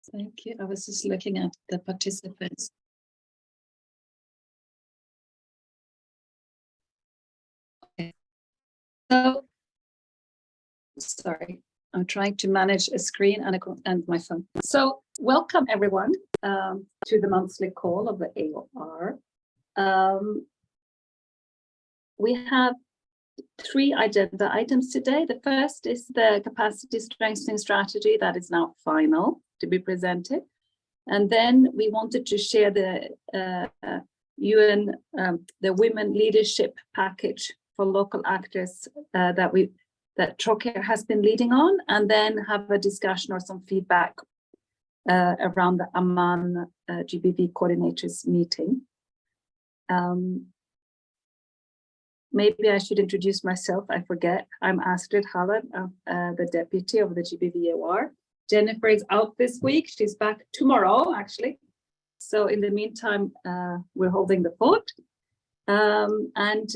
Thank you. I was just looking at the participants. Okay. So, sorry, I'm trying to manage a screen and my phone. So, welcome everyone to the monthly call of the AoR. We have 3 agenda items today. The first is the capacity strengthening strategy that is now final to be presented. And then we wanted to share the UN, the Women Leadership Package for local actors that Trocare has been leading on, and then have a discussion or some feedback around the Amman GBV coordinators meeting. Maybe I should introduce myself, I forget. I'm Astrid Hallen, the deputy of the GBV AoR. Jennifer is out this week. She's back tomorrow, actually. So in the meantime, we're holding the fort. And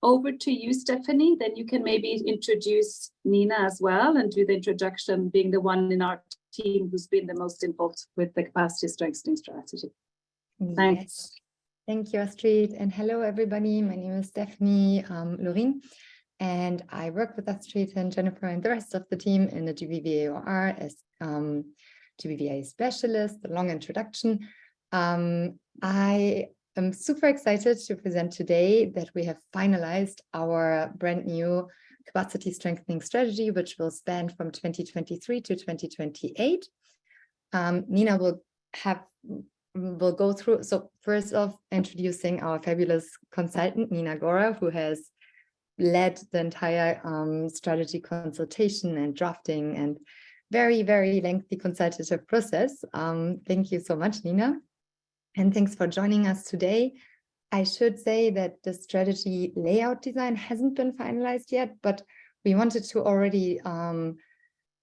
over to you, Stephanie. Then you can maybe introduce Nina as well and do the introduction, being the one in our team who's been the most involved with the capacity strengthening strategy. Thanks. Yes. Thank you, Astrid. And hello, everybody. My name is Stephanie Lorin, and I work with Astrid and Jennifer and the rest of the team in the GBV AoR as GBVA specialist. A long introduction. I am super excited to present today that we have finalized our brand new capacity strengthening strategy, which will span from 2023 to 2028. Nina will go through. So first off, introducing our fabulous consultant, Nina Gora, who has led the entire strategy consultation and drafting and very, very lengthy consultative process. Thank you so much, Nina. And thanks for joining us today. I should say that the strategy layout design hasn't been finalized yet, but we wanted to already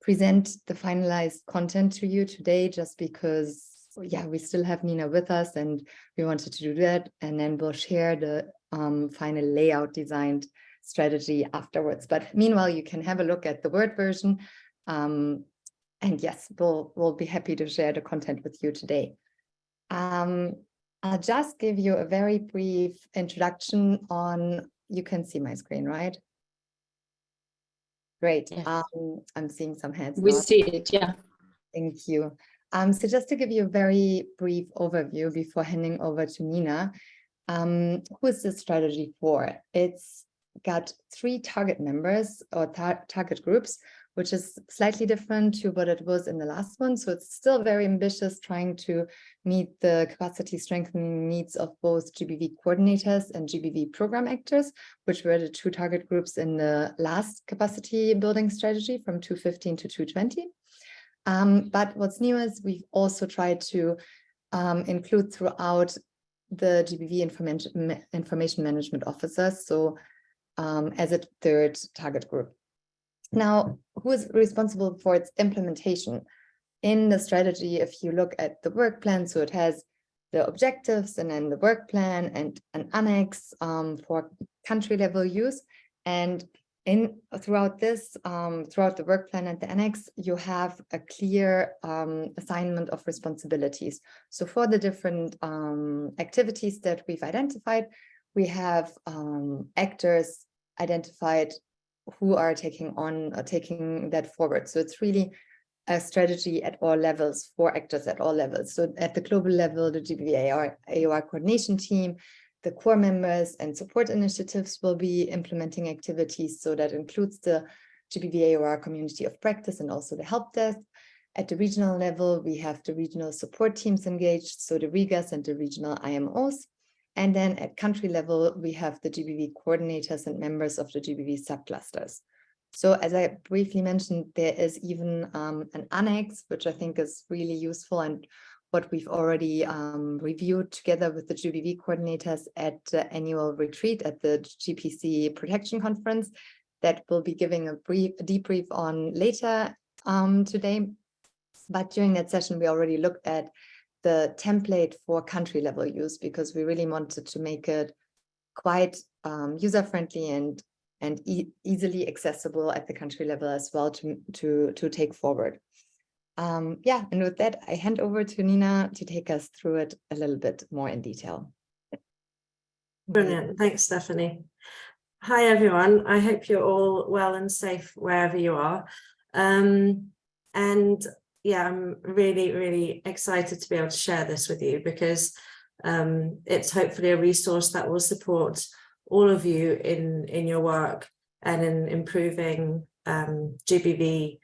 present the finalized content to you today, just because yeah, we still have Nina with us and we wanted to do that. And then we'll share the final layout designed strategy afterwards. But meanwhile, you can have a look at the Word version. And yes, we'll be happy to share the content with you today. I'll just give you a very brief introduction on, you can see my screen, right? Great. Yes. I'm seeing some hands. We see it, yeah. Thank you. So just to give you a very brief overview before handing over to Nina, who is this strategy for? It's got 3 target members or target groups, which is slightly different to what it was in the last one. So it's still very ambitious, trying to meet the capacity strengthening needs of both GBV coordinators and GBV program actors, which were the 2 target groups in the last capacity building strategy from 2015 to 2020. But what's new is we've also tried to include throughout the GBV information management officers, so as a 3rd target group. Now, who is responsible for its implementation? In the strategy, if you look at the work plan, so it has the objectives and then the work plan and an annex for country level use. And throughout the work plan and the annex, you have a clear assignment of responsibilities. So for the different activities that we've identified, we have actors identified who are taking that forward. So it's really a strategy at all levels for actors at all levels. So at the global level, the GBV AoR coordination team, the core members and support initiatives will be implementing activities. So that includes the GBV AoR community of practice and also the help desk. At the regional level, we have the regional support teams engaged, so the RIGAs and the regional IMOs. And then at country level, we have the GBV coordinators and members of the GBV subclusters. So as I briefly mentioned, there is even an annex, which I think is really useful and what we've already reviewed together with the GBV coordinators at the annual retreat at the GPC Protection Conference that we'll be giving a debrief on later today. But during that session, we already looked at the template for country level use, because we really wanted to make it quite user-friendly and easily accessible at the country level as well to take forward. Yeah, and with that, I hand over to Nina to take us through it a little bit more in detail. Brilliant. Thanks, Stephanie. Hi, everyone. I hope you're all well and safe wherever you are. And yeah, I'm really, really excited to be able to share this with you because it's hopefully a resource that will support all of you in your work and in improving GBV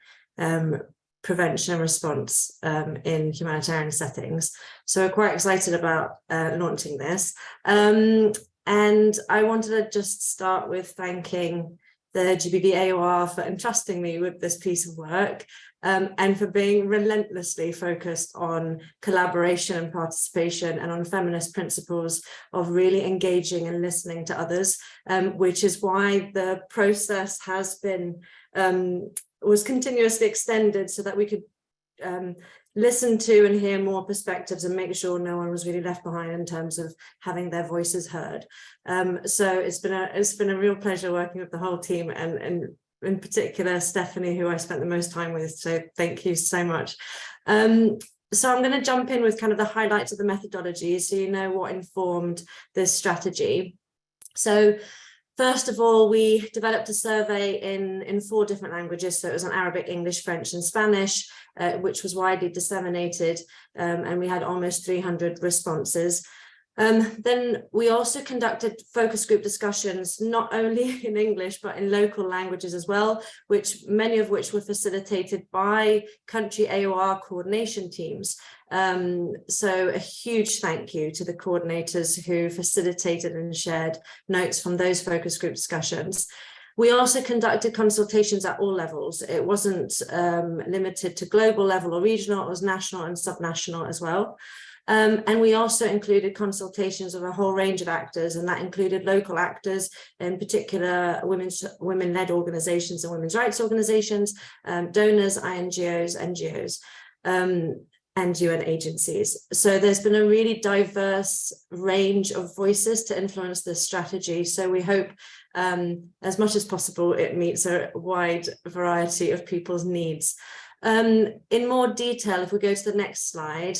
prevention and response in humanitarian settings. So we're quite excited about launching this. And I wanted to just start with thanking the GBV AoR for entrusting me with this piece of work and for being relentlessly focused on collaboration and participation and on feminist principles of really engaging and listening to others, which is why the process has been was continuously extended so that we could listen to and hear more perspectives and make sure no one was really left behind in terms of having their voices heard. So it's been a real pleasure working with the whole team and in particular Stephanie, who I spent the most time with. So thank you so much. So I'm going to jump in with kind of the highlights of the methodology so you know what informed this strategy. So first of all, we developed a survey in 4 different languages. So it was on Arabic, English, French, and Spanish, which was widely disseminated, and we had almost 300 responses. Then we also conducted focus group discussions, not only in English, but in local languages as well, many of which were facilitated by country AoR coordination teams. So a huge thank you to the coordinators who facilitated and shared notes from those focus group discussions. We also conducted consultations at all levels. It wasn't limited to global level or regional, it was national and subnational as well. And we also included consultations of a whole range of actors, and that included local actors, in particular women-led organizations and women's rights organizations, donors, INGOs, NGOs, and UN agencies. So there's been a really diverse range of voices to influence this strategy. So we hope as much as possible it meets a wide variety of people's needs. In more detail, if we go to the next slide,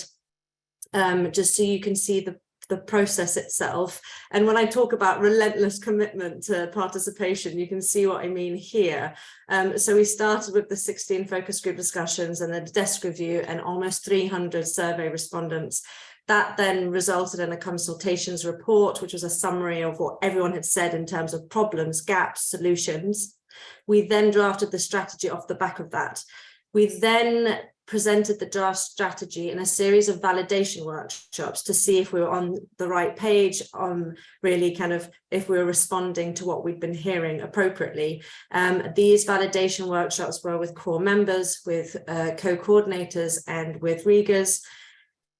just so you can see the process itself. And when I talk about relentless commitment to participation, you can see what I mean here. So we started with the 16 focus group discussions and the desk review and almost 300 survey respondents. That then resulted in a consultations report, which was a summary of what everyone had said in terms of problems, gaps, solutions. We then drafted the strategy off the back of that. We then presented the draft strategy in a series of validation workshops to see if we were on the right page, on really kind of if we were responding to what we'd been hearing appropriately. These validation workshops were with core members, with co-coordinators and with Rigas.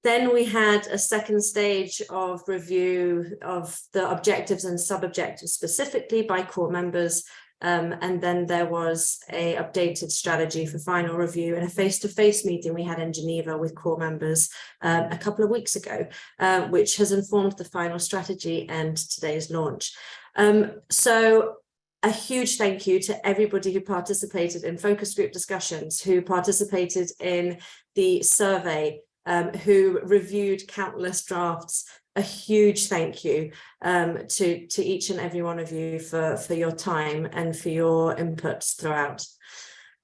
Then we had a second stage of review of the objectives and sub-objectives specifically by core members. And then there was an updated strategy for final review and a face-to-face meeting we had in Geneva with core members a couple of weeks ago, which has informed the final strategy and today's launch. So a huge thank you to everybody who participated in focus group discussions, who participated in the survey, who reviewed countless drafts. A huge thank you to each and every one of you for your time and for your inputs throughout.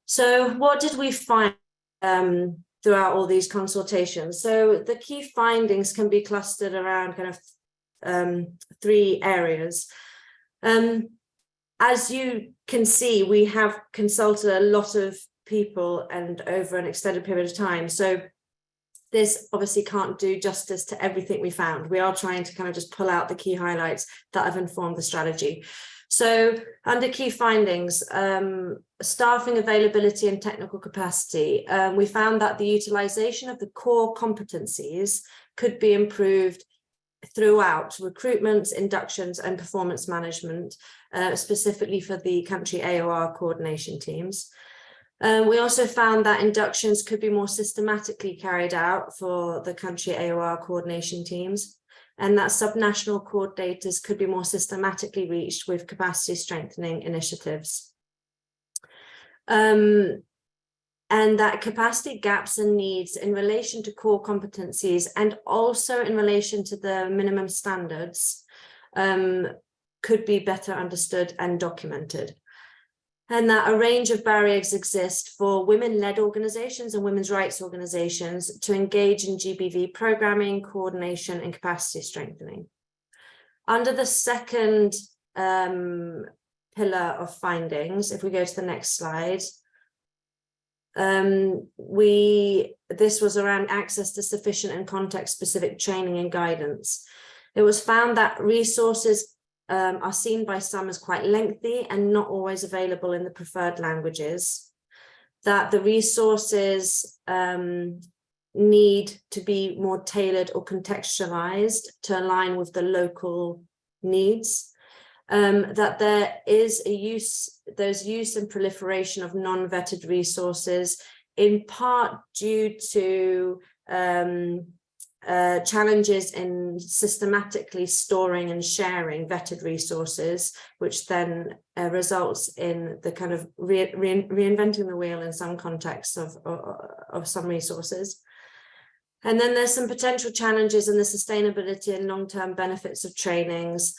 So what did we find throughout all these consultations? So the key findings can be clustered around kind of 3 areas. As you can see, we have consulted a lot of people and over an extended period of time. So this obviously can't do justice to everything we found. We are trying to kind of just pull out the key highlights that have informed the strategy. So under key findings, staffing availability and technical capacity, we found that the utilization of the core competencies could be improved throughout recruitments, inductions and performance management, specifically for the country AoR coordination teams. We also found that inductions could be more systematically carried out for the country AoR coordination teams, and that subnational coordinators could be more systematically reached with capacity strengthening initiatives. and that capacity gaps and needs in relation to core competencies and also in relation to the minimum standards could be better understood and documented. And that a range of barriers exist for women-led organizations and women's rights organizations to engage in GBV programming, coordination, and capacity strengthening. Under the second pillar of findings, if we go to the next slide, this was around access to sufficient and context-specific training and guidance. It was found that resources are seen by some as quite lengthy and not always available in the preferred languages, that the resources need to be more tailored or contextualized to align with the local needs, that there's use and proliferation of non-vetted resources, in part due to challenges in systematically storing and sharing vetted resources, which then results in the kind of reinventing the wheel in some contexts of some resources. And then there's some potential challenges in the sustainability and long-term benefits of trainings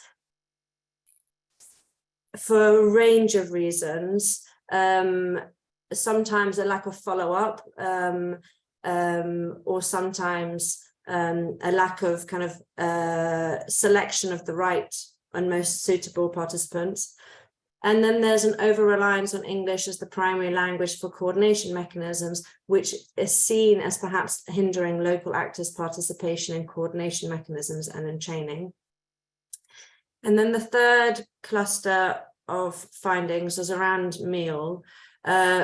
for a range of reasons. Sometimes a lack of follow-up, or sometimes a lack of kind of selection of the right and most suitable participants. And then there's an over-reliance on English as the primary language for coordination mechanisms, which is seen as perhaps hindering local actors' participation in coordination mechanisms and in training. And then the third cluster of findings was around meal,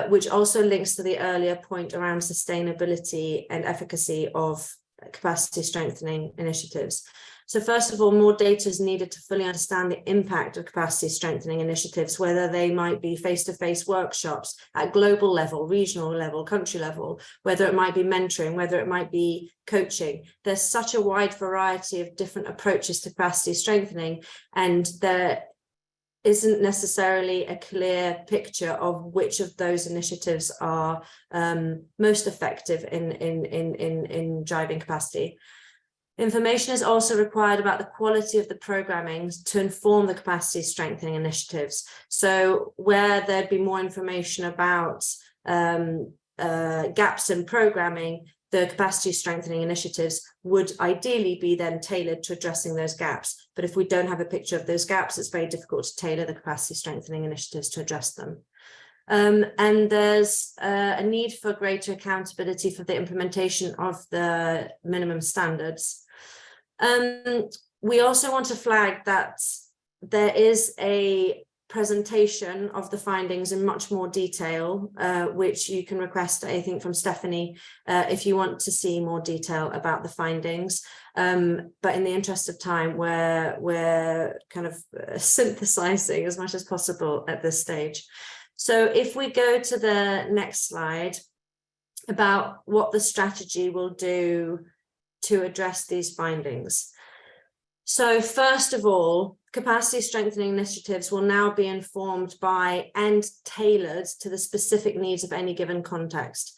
which also links to the earlier point around sustainability and efficacy of capacity strengthening initiatives. So first of all, more data is needed to fully understand the impact of capacity strengthening initiatives, whether they might be face-to-face workshops at global level, regional level, country level, whether it might be mentoring, whether it might be coaching. There's such a wide variety of different approaches to capacity strengthening, and there isn't necessarily a clear picture of which of those initiatives are most effective in driving capacity. Information is also required about the quality of the programming to inform the capacity strengthening initiatives. So where there'd be more information about gaps in programming, the capacity strengthening initiatives would ideally be then tailored to addressing those gaps. But if we don't have a picture of those gaps, it's very difficult to tailor the capacity strengthening initiatives to address them. And there's a need for greater accountability for the implementation of the minimum standards. We also want to flag that there is a presentation of the findings in much more detail, which you can request, I think, from Stephanie, if you want to see more detail about the findings. But in the interest of time, we're kind of synthesizing as much as possible at this stage. So if we go to the next slide about what the strategy will do to address these findings. So first of all, capacity strengthening initiatives will now be informed by and tailored to the specific needs of any given context.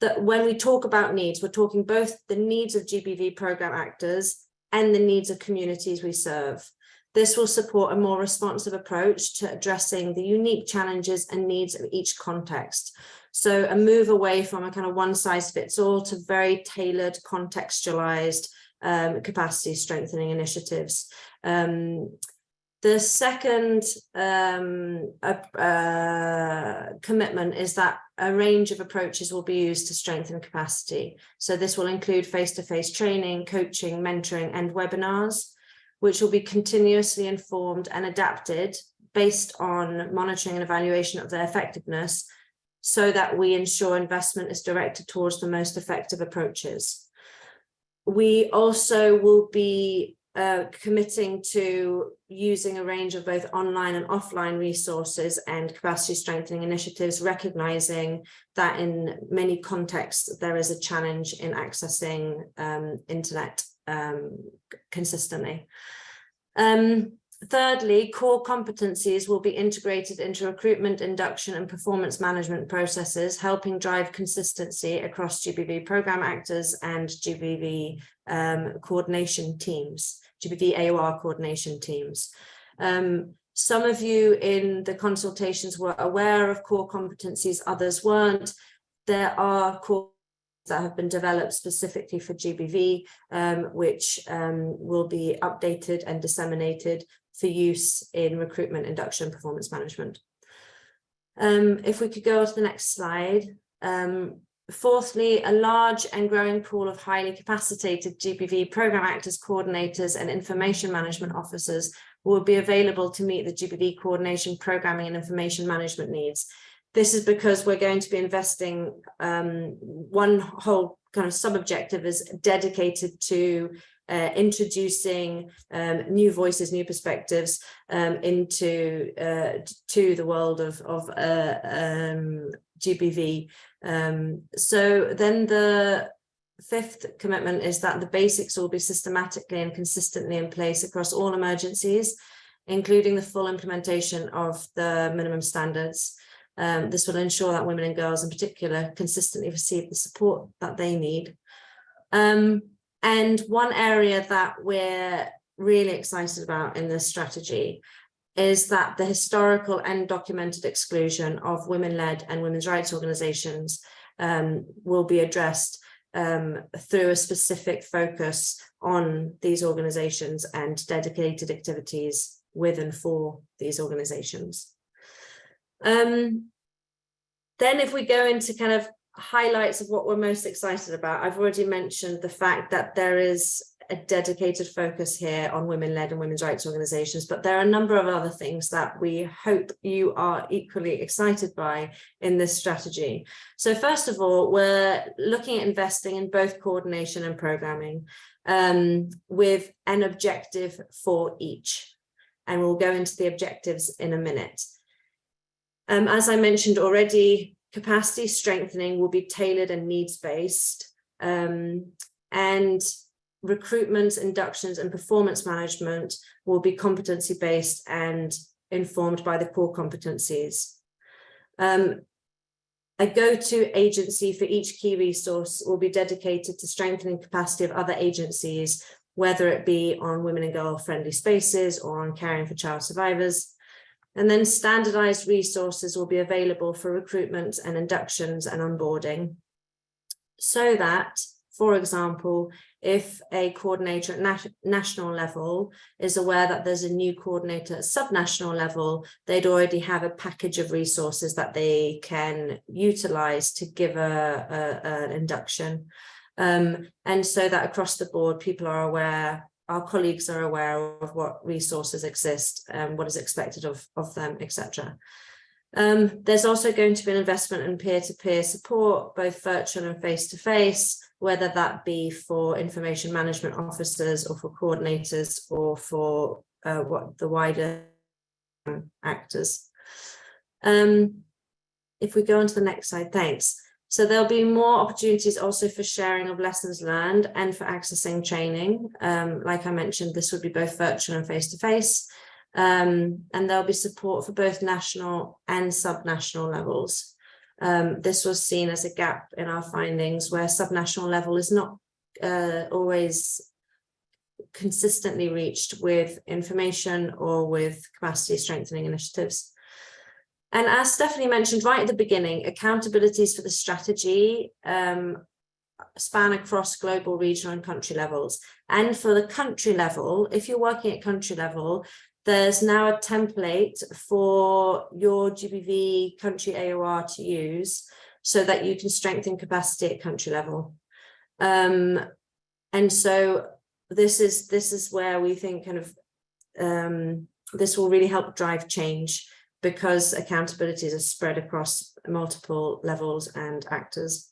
That when we talk about needs, we're talking both the needs of GBV program actors and the needs of communities we serve. This will support a more responsive approach to addressing the unique challenges and needs of each context. So a move away from a kind of one-size-fits-all to very tailored, contextualized capacity strengthening initiatives. The second commitment is that a range of approaches will be used to strengthen capacity. So this will include face-to-face training, coaching, mentoring, and webinars, which will be continuously informed and adapted based on monitoring and evaluation of their effectiveness, so that we ensure investment is directed towards the most effective approaches. We also will be committing to using a range of both online and offline resources and capacity strengthening initiatives, recognizing that in many contexts there is a challenge in accessing internet consistently. Thirdly, core competencies will be integrated into recruitment, induction, and performance management processes, helping drive consistency across GBV program actors and GBV coordination teams, GBV AoR coordination teams. Some of you in the consultations were aware of core competencies, others weren't. There are core that have been developed specifically for GBV, which will be updated and disseminated for use in recruitment, induction, performance management. If we could go to the next slide. Fourthly, a large and growing pool of highly capacitated GBV program actors, coordinators, and information management officers will be available to meet the GBV coordination, programming, and information management needs. This is because we're going to be investing, one whole kind of sub-objective is dedicated to introducing new voices, new perspectives into to the world of GBV. So then the fifth commitment is that the basics will be systematically and consistently in place across all emergencies, including the full implementation of the minimum standards. This will ensure that women and girls in particular consistently receive the support that they need. And one area that we're really excited about in this strategy is that the historical and documented exclusion of women-led and women's rights organizations will be addressed through a specific focus on these organizations and dedicated activities with and for these organizations. Then if we go into kind of highlights of what we're most excited about, I've already mentioned the fact that there is a dedicated focus here on women-led and women's rights organizations, but there are a number of other things that we hope you are equally excited by in this strategy. So first of all, we're looking at investing in both coordination and programming with an objective for each. And we'll go into the objectives in a minute. As I mentioned already, capacity strengthening will be tailored and needs-based, and recruitment, inductions, and performance management will be competency-based and informed by the core competencies. A go-to agency for each key resource will be dedicated to strengthening capacity of other agencies, whether it be on women and girl-friendly spaces or on caring for child survivors. And then standardized resources will be available for recruitment and inductions and onboarding, so that, for example, if a coordinator at national level is aware that there's a new coordinator at subnational level, they'd already have a package of resources that they can utilize to give an induction. And so that across the board, people are aware, our colleagues are aware of what resources exist and what is expected of them, etc. There's also going to be an investment in peer-to-peer support, both virtual and face-to-face, whether that be for information management officers or for coordinators or for what the wider actors. If we go on to the next slide, thanks. So there'll be more opportunities also for sharing of lessons learned and for accessing training. Like I mentioned, this would be both virtual and face-to-face. And there'll be support for both national and subnational levels. This was seen as a gap in our findings where subnational level is not always consistently reached with information or with capacity strengthening initiatives. And as Stephanie mentioned right at the beginning, accountabilities for the strategy span across global, regional, and country levels. And for the country level, if you're working at country level, there's now a template for your GBV country AoR to use so that you can strengthen capacity at country level. And so this is where we think kind of this will really help drive change, because accountabilities are spread across multiple levels and actors.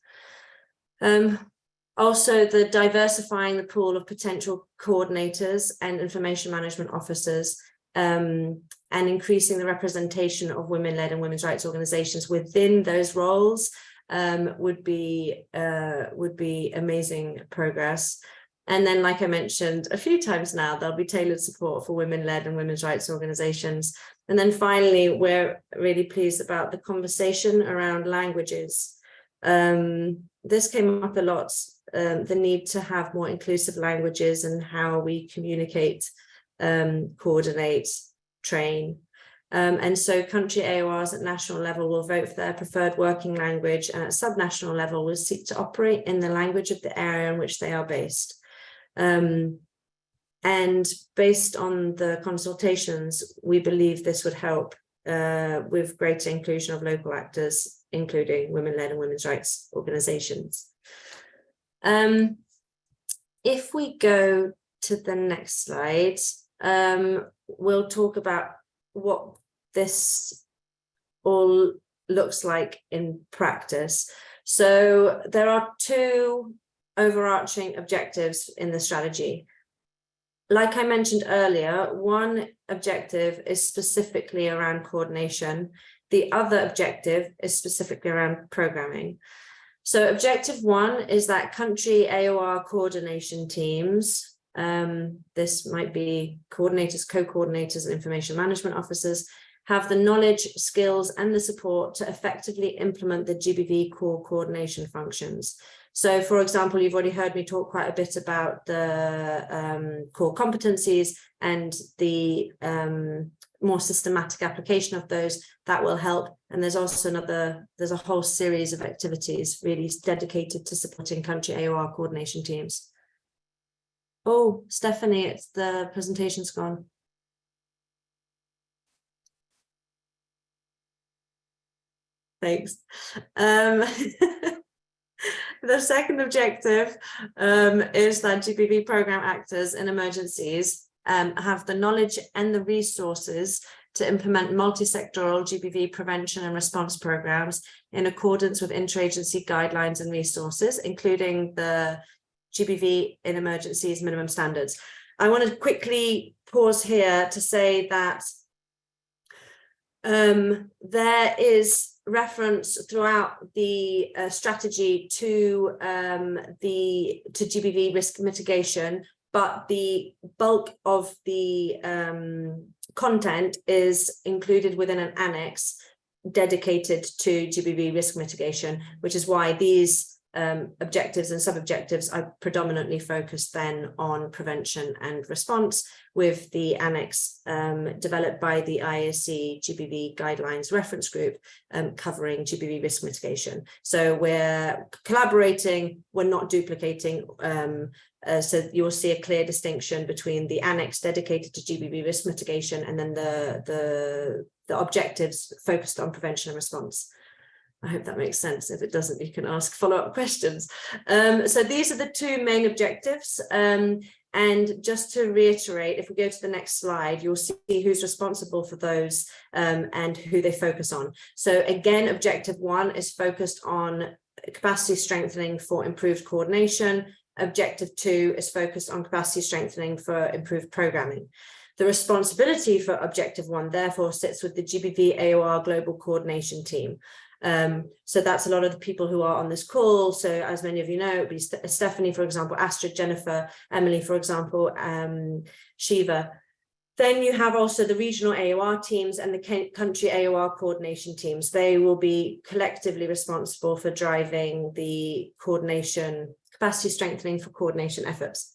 Also, the diversifying the pool of potential coordinators and information management officers, and increasing the representation of women-led and women's rights organizations within those roles would be amazing progress. And then, like I mentioned a few times now, there'll be tailored support for women-led and women's rights organizations. And then finally, we're really pleased about the conversation around languages. This came up a lot, the need to have more inclusive languages and how we communicate, coordinate, train. And so country AORs at national level will vote for their preferred working language, and at subnational level will seek to operate in the language of the area in which they are based. And based on the consultations, we believe this would help with greater inclusion of local actors, including women-led and women's rights organizations. If we go to the next slide, we'll talk about what this all looks like in practice. So there are two overarching objectives in the strategy. Like I mentioned earlier, one objective is specifically around coordination. The other objective is specifically around programming. So objective one is that country AOR coordination teams, this might be coordinators, co-coordinators, and information management officers, have the knowledge, skills, and the support to effectively implement the GBV core coordination functions. So, for example, you've already heard me talk quite a bit about the core competencies and the more systematic application of those. That will help. And there's also there's a whole series of activities really dedicated to supporting country AOR coordination teams. Oh, Stephanie, the presentation's gone. Thanks. The second objective is that GBV program actors in emergencies have the knowledge and the resources to implement multi-sectoral GBV prevention and response programs in accordance with interagency guidelines and resources, including the GBV in emergencies minimum standards. I want to quickly pause here to say that there is reference throughout the strategy to GBV risk mitigation, but the bulk of the content is included within an annex dedicated to GBV risk mitigation, which is why these objectives and sub-objectives are predominantly focused then on prevention and response, with the annex developed by the IAC GBV guidelines reference group covering GBV risk mitigation. So we're collaborating, we're not duplicating, so you'll see a clear distinction between the annex dedicated to GBV risk mitigation and then the objectives focused on prevention and response. I hope that makes sense. If it doesn't, you can ask follow-up questions. So these are the two main objectives. And just to reiterate, if we go to the next slide, you'll see who's responsible for those and who they focus on. So again, objective one is focused on capacity strengthening for improved coordination. Objective two is focused on capacity strengthening for improved programming. The responsibility for objective one, therefore, sits with the GBV AoR Global Coordination Team. So that's a lot of the people who are on this call. So as many of you know, it would be Stephanie, for example, Astrid, Jennifer, Emily, for example, Shiva. Then you have also the regional AOR teams and the country AOR coordination teams. They will be collectively responsible for driving the coordination, capacity strengthening for coordination efforts.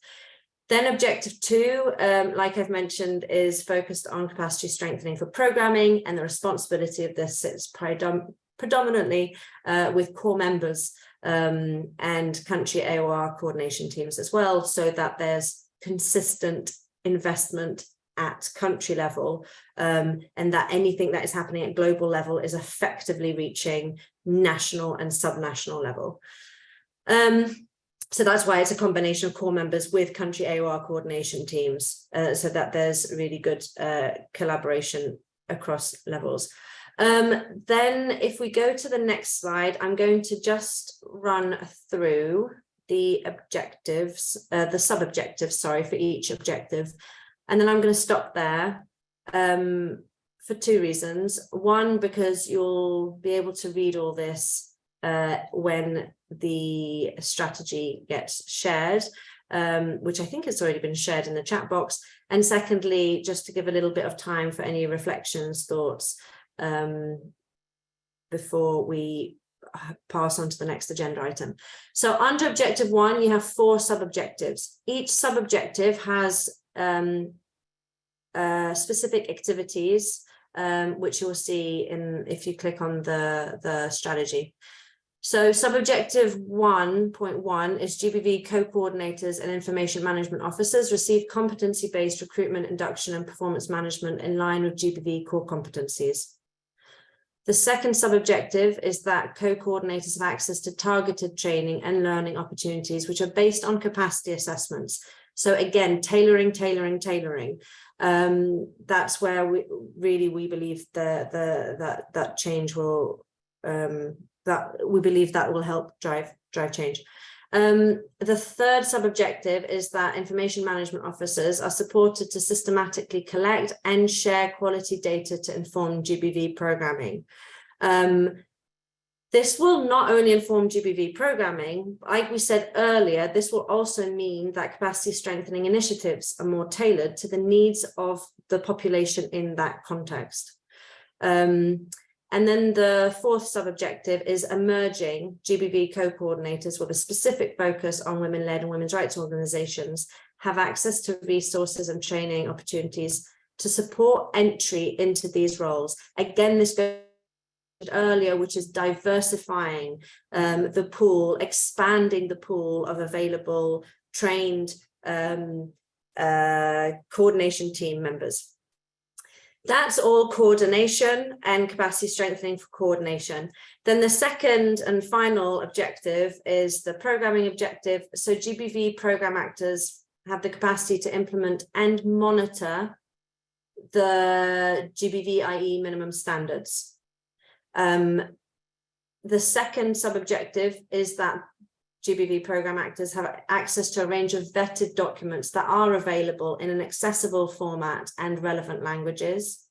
Then objective two, like I've mentioned, is focused on capacity strengthening for programming, and the responsibility of this sits predominantly with core members and country AOR coordination teams as well, so that there's consistent investment at country level and that anything that is happening at global level is effectively reaching national and subnational level. So that's why it's a combination of core members with country AOR coordination teams, so that there's really good collaboration across levels. Then if we go to the next slide, I'm going to just run through the objectives, the sub-objectives, sorry, for each objective. And then I'm going to stop there for two reasons. One, because you'll be able to read all this when the strategy gets shared. which I think has already been shared in the chat box. And secondly, just to give a little bit of time for any reflections, thoughts, before we pass on to the next agenda item. So under objective 1, you have 4 sub-objectives. Each sub-objective has specific activities, which you'll see if you click on the strategy. So sub-objective 1.1 is GBV co-coordinators and information management officers receive competency-based recruitment, induction and performance management in line with GBV core competencies. The second sub-objective is that co-coordinators have access to targeted training and learning opportunities, which are based on capacity assessments. So again, tailoring. That's where we believe that change will, that will help drive change. The third sub-objective is that information management officers are supported to systematically collect and share quality data to inform GBV programming. This will not only inform GBV programming, like we said earlier, this will also mean that capacity strengthening initiatives are more tailored to the needs of the population in that context. And then the fourth sub-objective is emerging GBV co-coordinators with a specific focus on women-led and women's rights organizations have access to resources and training opportunities to support entry into these roles. Again, this goes earlier, which is diversifying the pool, expanding the pool of available trained coordination team members. That's all coordination and capacity strengthening for coordination. Then the second and final objective is the programming objective. So GBV program actors have the capacity to implement and monitor the GBV IE minimum standards. The second sub-objective is that GBV program actors have access to a range of vetted documents that are available in an accessible format and relevant languages.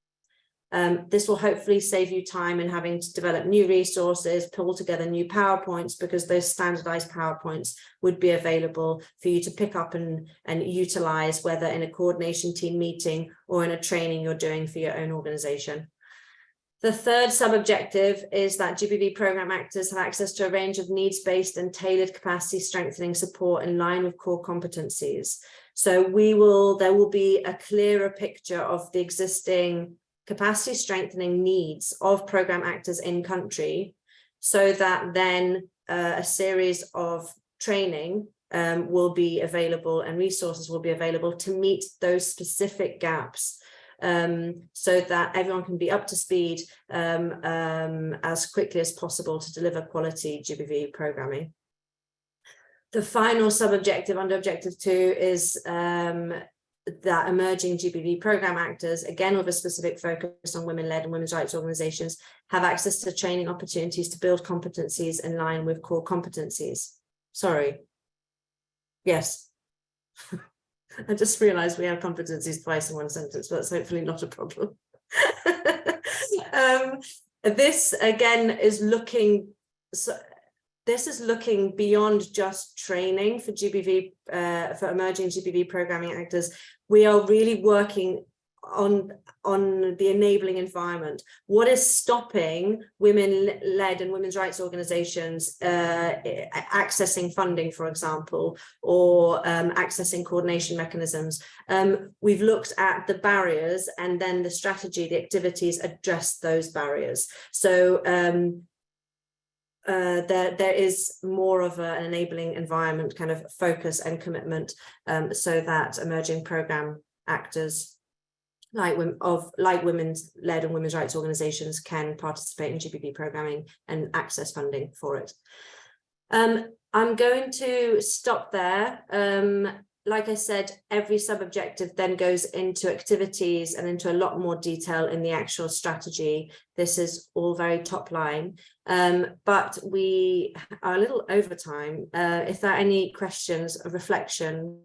This will hopefully save you time in having to develop new resources, pull together new PowerPoints, because those standardized PowerPoints would be available for you to pick up and utilize, whether in a coordination team meeting or in a training you're doing for your own organization. The third sub-objective is that GBV program actors have access to a range of needs-based and tailored capacity strengthening support in line with core competencies. So there will be a clearer picture of the existing capacity strengthening needs of program actors in country, so that then a series of training will be available and resources will be available to meet those specific gaps. So that everyone can be up to speed as quickly as possible to deliver quality GBV programming. The final sub-objective under objective 2 is that emerging GBV program actors, again with a specific focus on women-led and women's rights organizations, have access to training opportunities to build competencies in line with core competencies. Sorry. Yes. I just realized we have competencies twice in one sentence, but that's hopefully not a problem. This again is looking, this is looking beyond just training for GBV, for emerging GBV programming actors. We are really working on the enabling environment. What is stopping women-led and women's rights organizations accessing funding, for example, or accessing coordination mechanisms? We've looked at the barriers, and then the strategy, the activities address those barriers. So there is more of an enabling environment kind of focus and commitment, so that emerging program actors like women's-led and women's rights organizations can participate in GBV programming and access funding for it. I'm going to stop there. Like I said, every sub-objective then goes into activities and into a lot more detail in the actual strategy. This is all very top line, but we are a little over time. If there are any questions or reflection,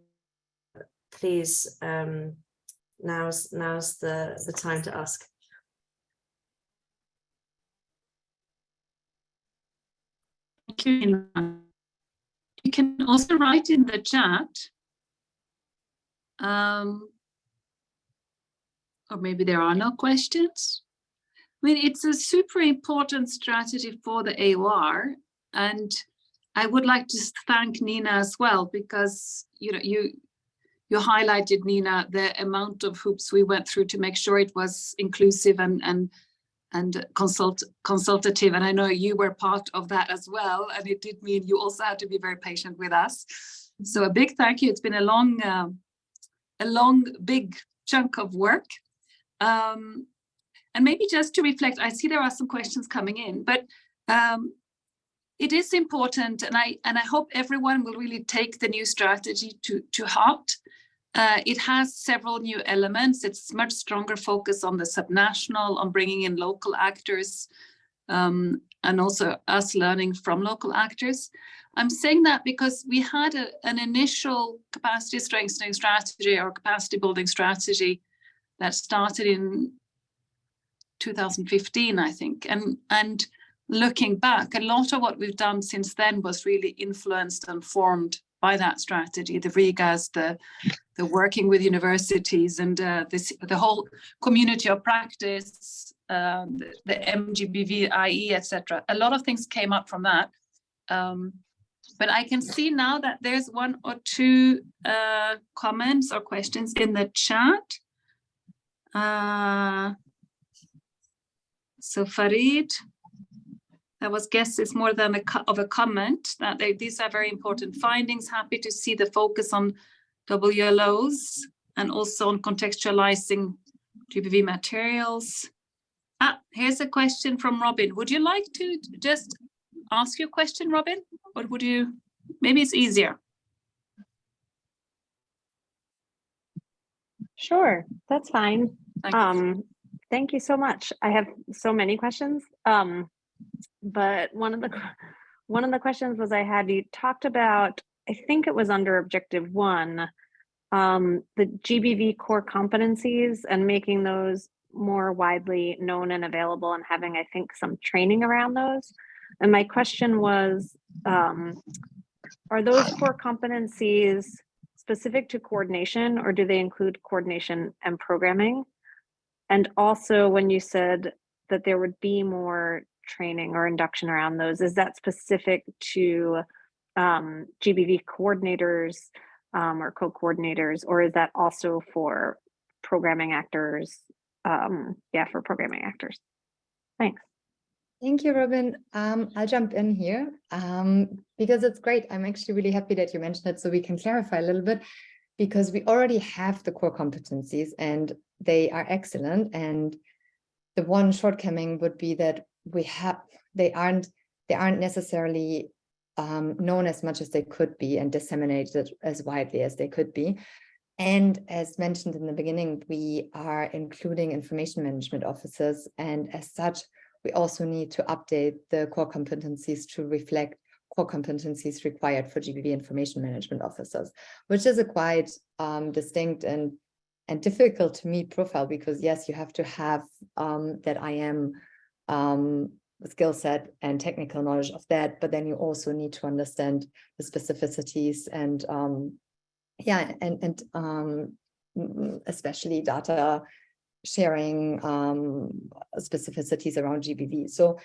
please, now's the time to ask. Thank you. You can also write in the chat Or maybe there are no questions. I mean, it's a super important strategy for the AoR, and I would like to thank Nina as well, because you highlighted, Nina, the amount of hoops we went through to make sure it was inclusive and consultative, and I know you were part of that as well, and it did mean you also had to be very patient with us. So a big thank you. It's been a long big chunk of work. And maybe just to reflect, I see there are some questions coming in, but it is important, and I hope everyone will really take the new strategy to heart. It has several new elements. It's much stronger focus on the subnational, on bringing in local actors, and also us learning from local actors. I'm saying that because we had an initial capacity strengthening strategy or capacity building strategy that started in 2015, I think. And looking back, a lot of what we've done since then was really influenced and formed by that strategy, the RIGAs, the working with universities, and the whole community of practice, the GBV AoR, etc. A lot of things came up from that. But I can see now that there's one or two comments or questions in the chat. So Farid, that was guess is more than a comment, that these are very important findings. Happy to see the focus on WLOs and also on contextualizing GBV materials. Here's a question from Robin. Would you like to just ask your question, Robin? Or would you, maybe it's easier. Sure, that's fine. Thank you. Thank you so much. I have so many questions, but one of the questions was you talked about, I think it was under objective 1, the GBV core competencies and making those more widely known and available, and having, I think, some training around those. And my question was, are those core competencies specific to coordination, or do they include coordination and programming? And also, when you said that there would be more training or induction around those, is that specific to GBV coordinators or co-coordinators, or is that also for programming actors? For programming actors. Thanks. Thank you, Robin. I'll jump in here because it's great. I'm actually really happy that you mentioned it, so we can clarify a little bit, because we already have the core competencies and they are excellent. And the one shortcoming would be that they aren't necessarily known as much as they could be and disseminated as widely as they could be. And as mentioned in the beginning, we are including information management officers, and as such, we also need to update the core competencies to reflect core competencies required for GBV information management officers, which is a quite distinct and difficult to meet profile, because yes, you have to have that IM skill set and technical knowledge of that, but then you also need to understand the specificities and especially data sharing specificities around GBV. So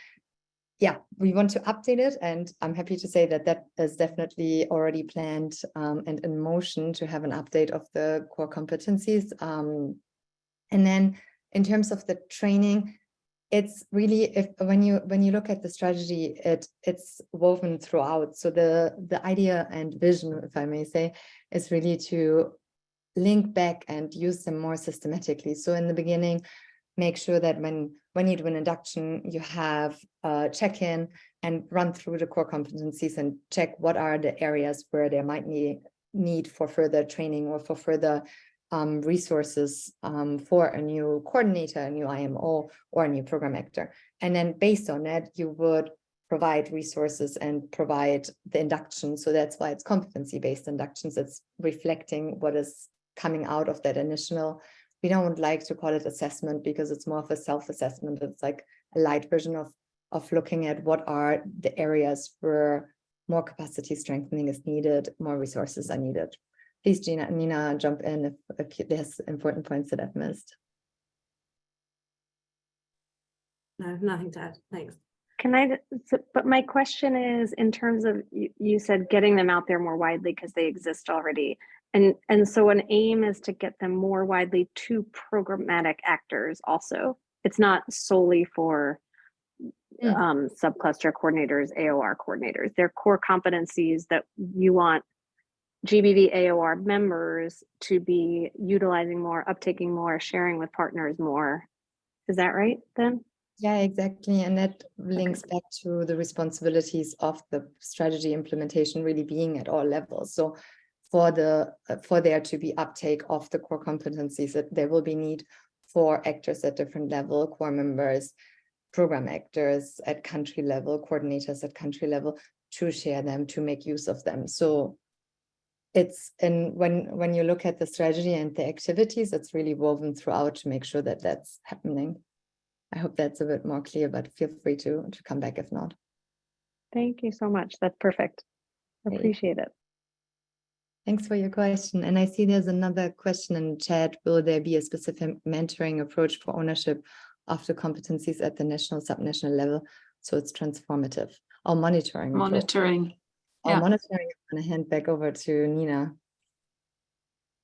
yeah, we want to update it, and I'm happy to say that that is definitely already planned and in motion to have an update of the core competencies. And then in terms of the training, it's really, when you look at the strategy, it's woven throughout. So the idea and vision, if I may say, is really to link back and use them more systematically. So in the beginning, make sure that when you do an induction, you have a check-in and run through the core competencies and check what are the areas where there might need for further training or for further resources for a new coordinator, a new IMO, or a new program actor. And then based on that, you would provide resources and provide the induction. So that's why it's competency-based inductions. It's reflecting what is coming out of that initial. We don't like to call it assessment because it's more of a self-assessment. It's like a light version of looking at what are the areas where more capacity strengthening is needed, more resources are needed. Please, Nina, jump in if there's important points that I've missed. No, nothing to add. Thanks. But my question is, in terms of, you said getting them out there more widely because they exist already. And so an aim is to get them more widely to programmatic actors also. It's not solely for subcluster coordinators, AOR coordinators. They're core competencies that you want GBV AoR members to be utilizing more, uptaking more, sharing with partners more. Is that right then? Yeah, exactly. And that links back to the responsibilities of the strategy implementation really being at all levels. So for there to be uptake of the core competencies, that there will be need for actors at different level, core members, program actors at country level, coordinators at country level, to share them, to make use of them. So it's, and when you look at the strategy and the activities, it's really woven throughout to make sure that that's happening. I hope that's a bit more clear, but feel free to come back if not. Thank you so much. That's perfect. Appreciate it. Thanks for your question. And I see there's another question in the chat. Will there be a specific mentoring approach for ownership of the competencies at the national, subnational level? So it's transformative or monitoring. Monitoring. Yeah. Monitoring, I'm going to hand back over to Nina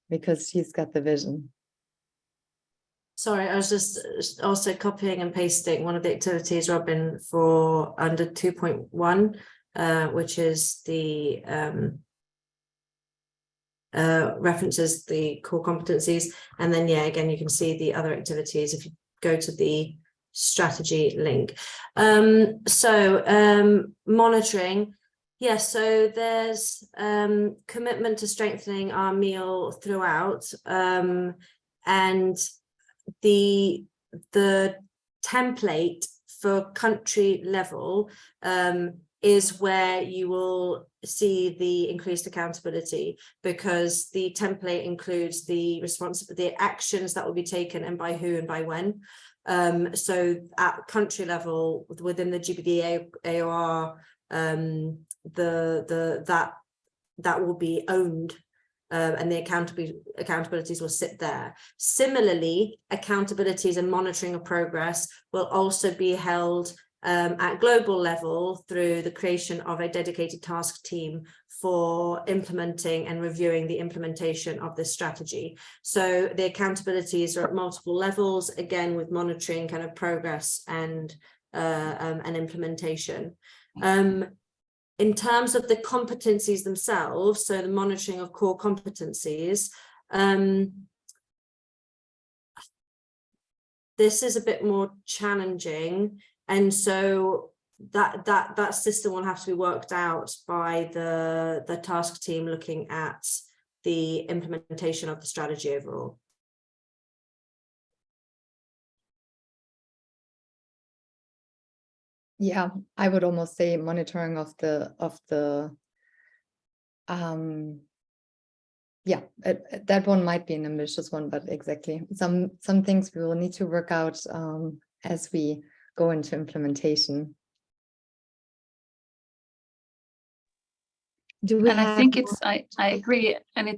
because she's got the vision. Sorry, I was just also copying and pasting one of the activities, Robin, for under 2.1, which is the references the core competencies. And then, yeah, again, you can see the other activities if you go to the strategy link. Monitoring. Yes, so there's commitment to strengthening our meal throughout, and the template for country level is where you will see the increased accountability, because the template includes the actions that will be taken and by who and by when. So at country level within the GBV AoR, that will be owned. And the accountabilities will sit there. Similarly, accountabilities and monitoring of progress will also be held at global level through the creation of a dedicated task team for implementing and reviewing the implementation of this strategy. So the accountabilities are at multiple levels, again with monitoring kind of progress and implementation. In terms of the competencies themselves, so the monitoring of core competencies, this is a bit more challenging, and so that system will have to be worked out by the task team looking at the implementation of the strategy overall. Yeah, I would almost say monitoring of the yeah, that one might be an ambitious one, but exactly some things we will need to work out as we go into implementation. I think I agree, and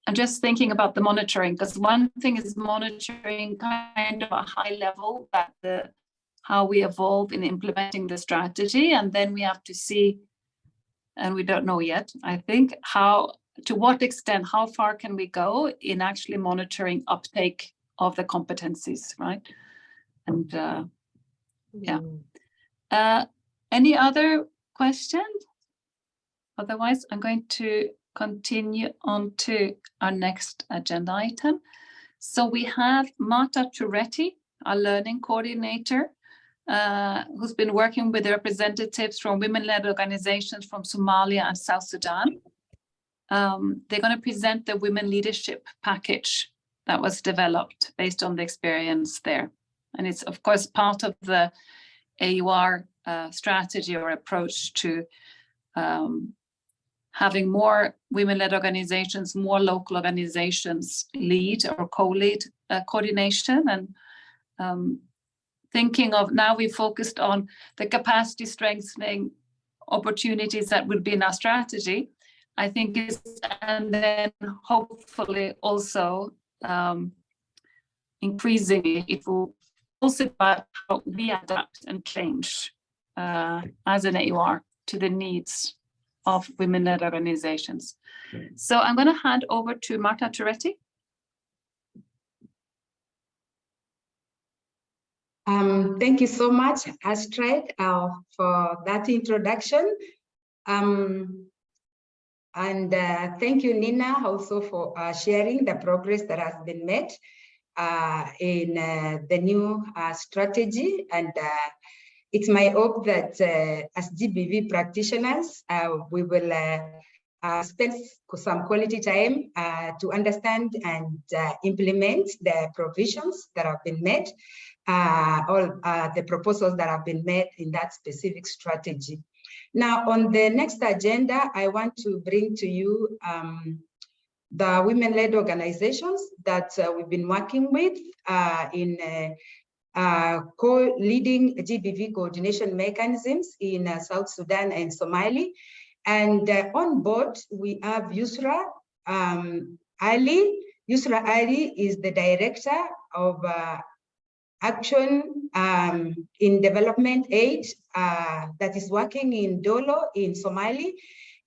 I'm just thinking about the monitoring, because one thing is monitoring kind of a high level, that how we evolve in implementing the strategy, and then we have to see, and we don't know yet, I think, to what extent, how far can we go in actually monitoring uptake of the competencies, right? And yeah. Any other questions? Otherwise, I'm going to continue on to our next agenda item. So we have Marta Tureti, our learning coordinator, who's been working with the representatives from women-led organizations from Somalia and South Sudan. They're going to present the women leadership package that was developed based on the experience there. And it's, of course, part of the AoR strategy or approach to having more women-led organizations, more local organizations lead or co-lead coordination, and thinking of, now we focused on the capacity strengthening opportunities that would be in our strategy. I think and then hopefully also increasingly it will also about how we adapt and change as an AoR to the needs of women-led organizations. So I'm going to hand over to Marta Tureti. Thank you so much, Astrid, for that introduction. Thank you, Nina, also for sharing the progress that has been made in the new strategy. And it's my hope that as GBV practitioners, we will spend some quality time to understand and implement the provisions that have been made, all the proposals that have been made in that specific strategy. Now, on the next agenda, I want to bring to you the women-led organizations that we've been working with in co-leading GBV coordination mechanisms in South Sudan and Somalia. And on board, we have Yusra Ali. Yusra Ali is the director of Action in Development Aid that is working in Dolo in Somalia.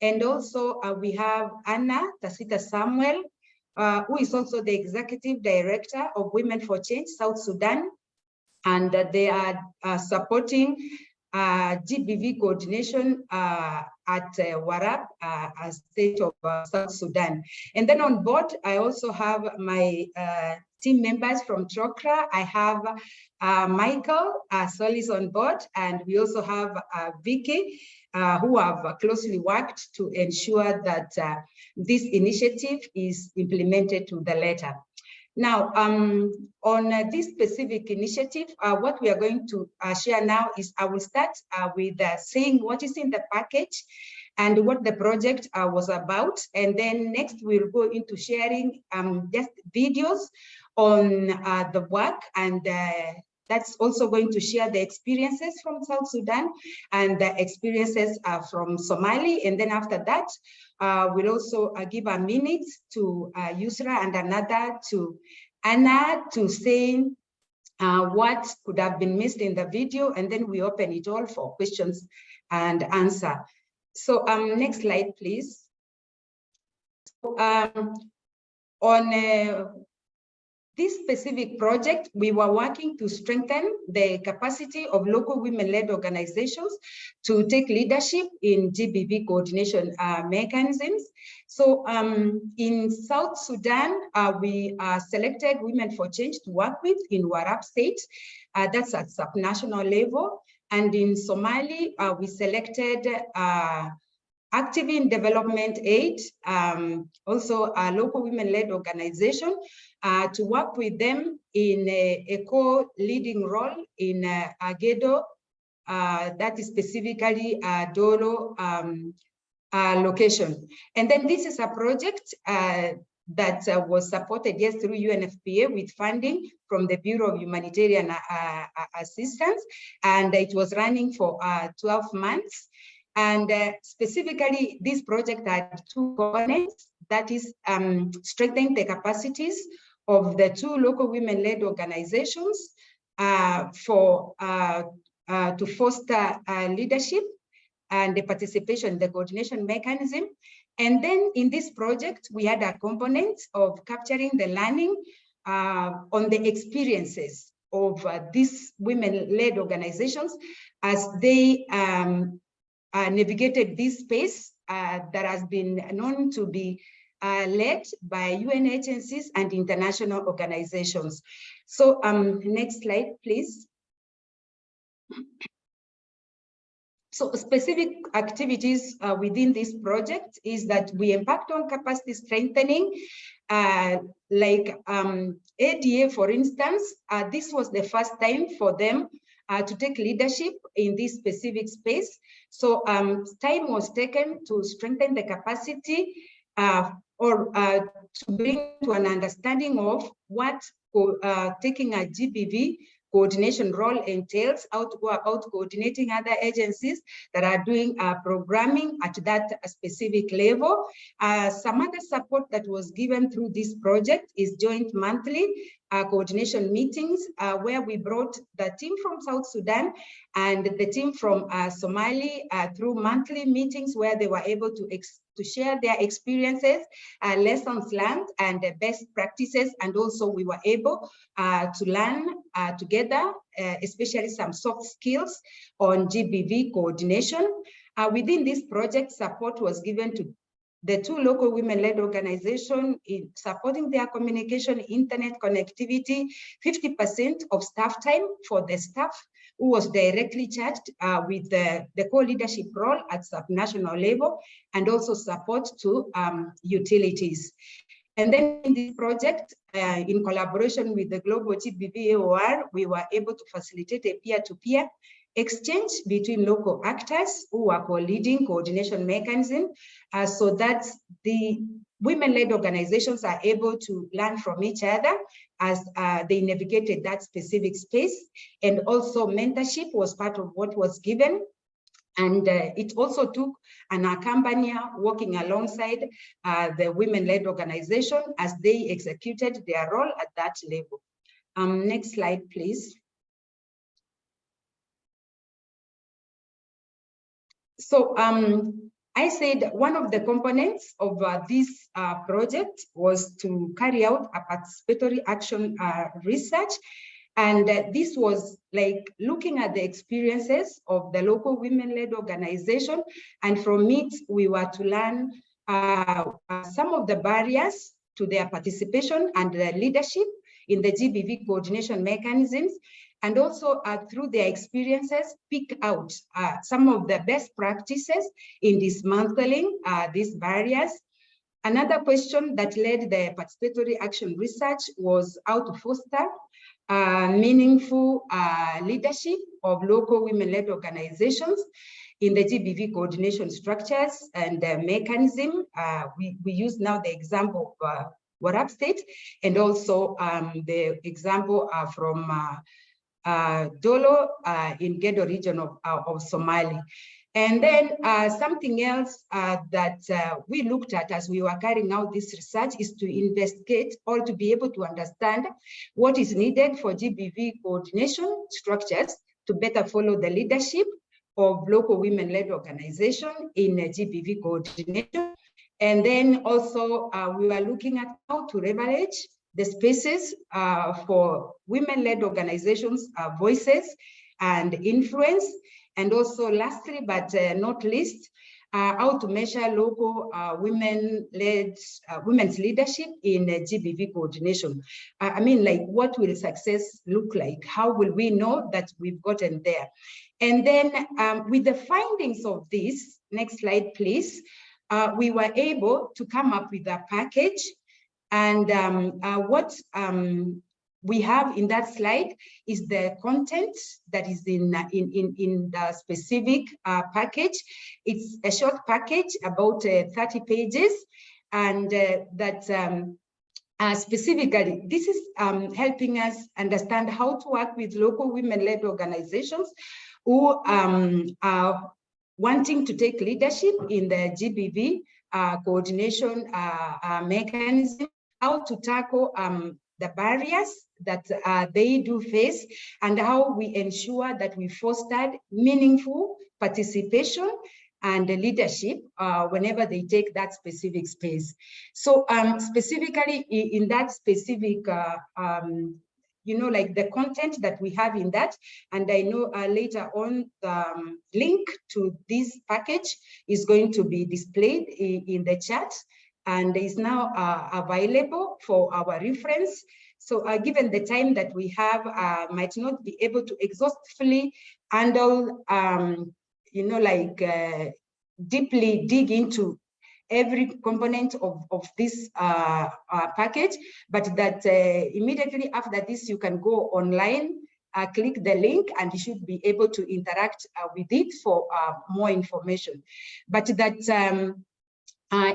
And also we have Anna Tasita Samuel, who is also the Executive Director of Women for Change South Sudan. And they are supporting GBV coordination at Warab, a state of South Sudan. And then on board, I also have my team members from Trokra. I have Michael Solis on board, and we also have Vicky, who have closely worked to ensure that this initiative is implemented to the letter. Now, on this specific initiative, what we are going to share now is I will start with saying what is in the package and what the project was about. And then next we'll go into sharing just videos on the work, and that's also going to share the experiences from South Sudan and the experiences from Somalia. And then after that, we'll also give a minute to Yusra and another to Anna to say what could have been missed in the video. And then we open it all for questions and answer. So next slide, please. So, on this specific project, we were working to strengthen the capacity of local women-led organizations to take leadership in GBV coordination mechanisms. So in South Sudan, we selected Women for Change to work with in Warab State. That's at subnational level. And in Somalia, we selected Active in Development Aid, also a local women-led organization, to work with them in a co-leading role in Agedo, that is specifically Dolo location. And then this is a project that was supported, yes, through UNFPA with funding from the Bureau of Humanitarian Assistance, and it was running for 12 months. And specifically, this project had two components, that is strengthening the capacities of the two local women-led organizations to foster leadership and the participation in the coordination mechanism. And then in this project, we had a component of capturing the learning on the experiences of these women-led organizations as they navigated this space that has been known to be led by UN agencies and international organizations. So next slide, please. So specific activities within this project is that we impact on capacity strengthening, like ADA, for instance. This was the first time for them to take leadership in this specific space. So time was taken to strengthen the capacity or to bring to an understanding of what taking a GBV coordination role entails, how to go about coordinating other agencies that are doing programming at that specific level. Some other support that was given through this project is joint monthly coordination meetings, where we brought the team from South Sudan and the team from Somalia through monthly meetings where they were able to share their experiences, lessons learned, and best practices. And also we were able to learn together, especially some soft skills on GBV coordination. Within this project, support was given to the 2 local women-led organizations in supporting their communication, internet connectivity, 50% of staff time for the staff who was directly charged with the co-leadership role at sub-national level, and also support to utilities. And then in this project, in collaboration with the global GBV AoR, we were able to facilitate a peer-to-peer exchange between local actors who are co-leading coordination mechanism, so that the women-led organizations are able to learn from each other as they navigated that specific space. And also mentorship was part of what was given. And it also took an accompanier working alongside the women-led organization as they executed their role at that level. Next slide, please. So I said one of the components of this project was to carry out a participatory action research. And this was like looking at the experiences of the local women-led organization. And from it, we were to learn some of the barriers to their participation and their leadership in the GBV coordination mechanisms. And also through their experiences, pick out some of the best practices in dismantling these barriers. Another question that led the participatory action research was how to foster meaningful leadership of local women-led organizations in the GBV coordination structures and the mechanism. We use now the example of Warab State, and also the example from Dolo in Gedo region of Somalia. And then something else that we looked at as we were carrying out this research is to investigate or to be able to understand what is needed for GBV coordination structures to better follow the leadership of local women-led organization in GBV coordination. And then also we were looking at how to leverage the spaces for women-led organizations' voices and influence. And also lastly, but not least, how to measure local women's leadership in GBV coordination. I mean, like, what will success look like? How will we know that we've gotten there? And then with the findings of this, next slide, please, we were able to come up with a package. And what we have in that slide is the content that is in the specific package. It's a short package, about 30 pages, and that specifically, this is helping us understand how to work with local women-led organizations who are wanting to take leadership in the GBV coordination mechanism, how to tackle the barriers that they do face, and how we ensure that we fostered meaningful participation and leadership whenever they take that specific space. So specifically in that specific, you know, like the content that we have in that, and I know later on the link to this package is going to be displayed in the chat, and is now available for our reference. So given the time that we have, might not be able to exhaustively handle, you know, like deeply dig into every component of this package, but that immediately after this, you can go online, click the link, and you should be able to interact with it for more information. But that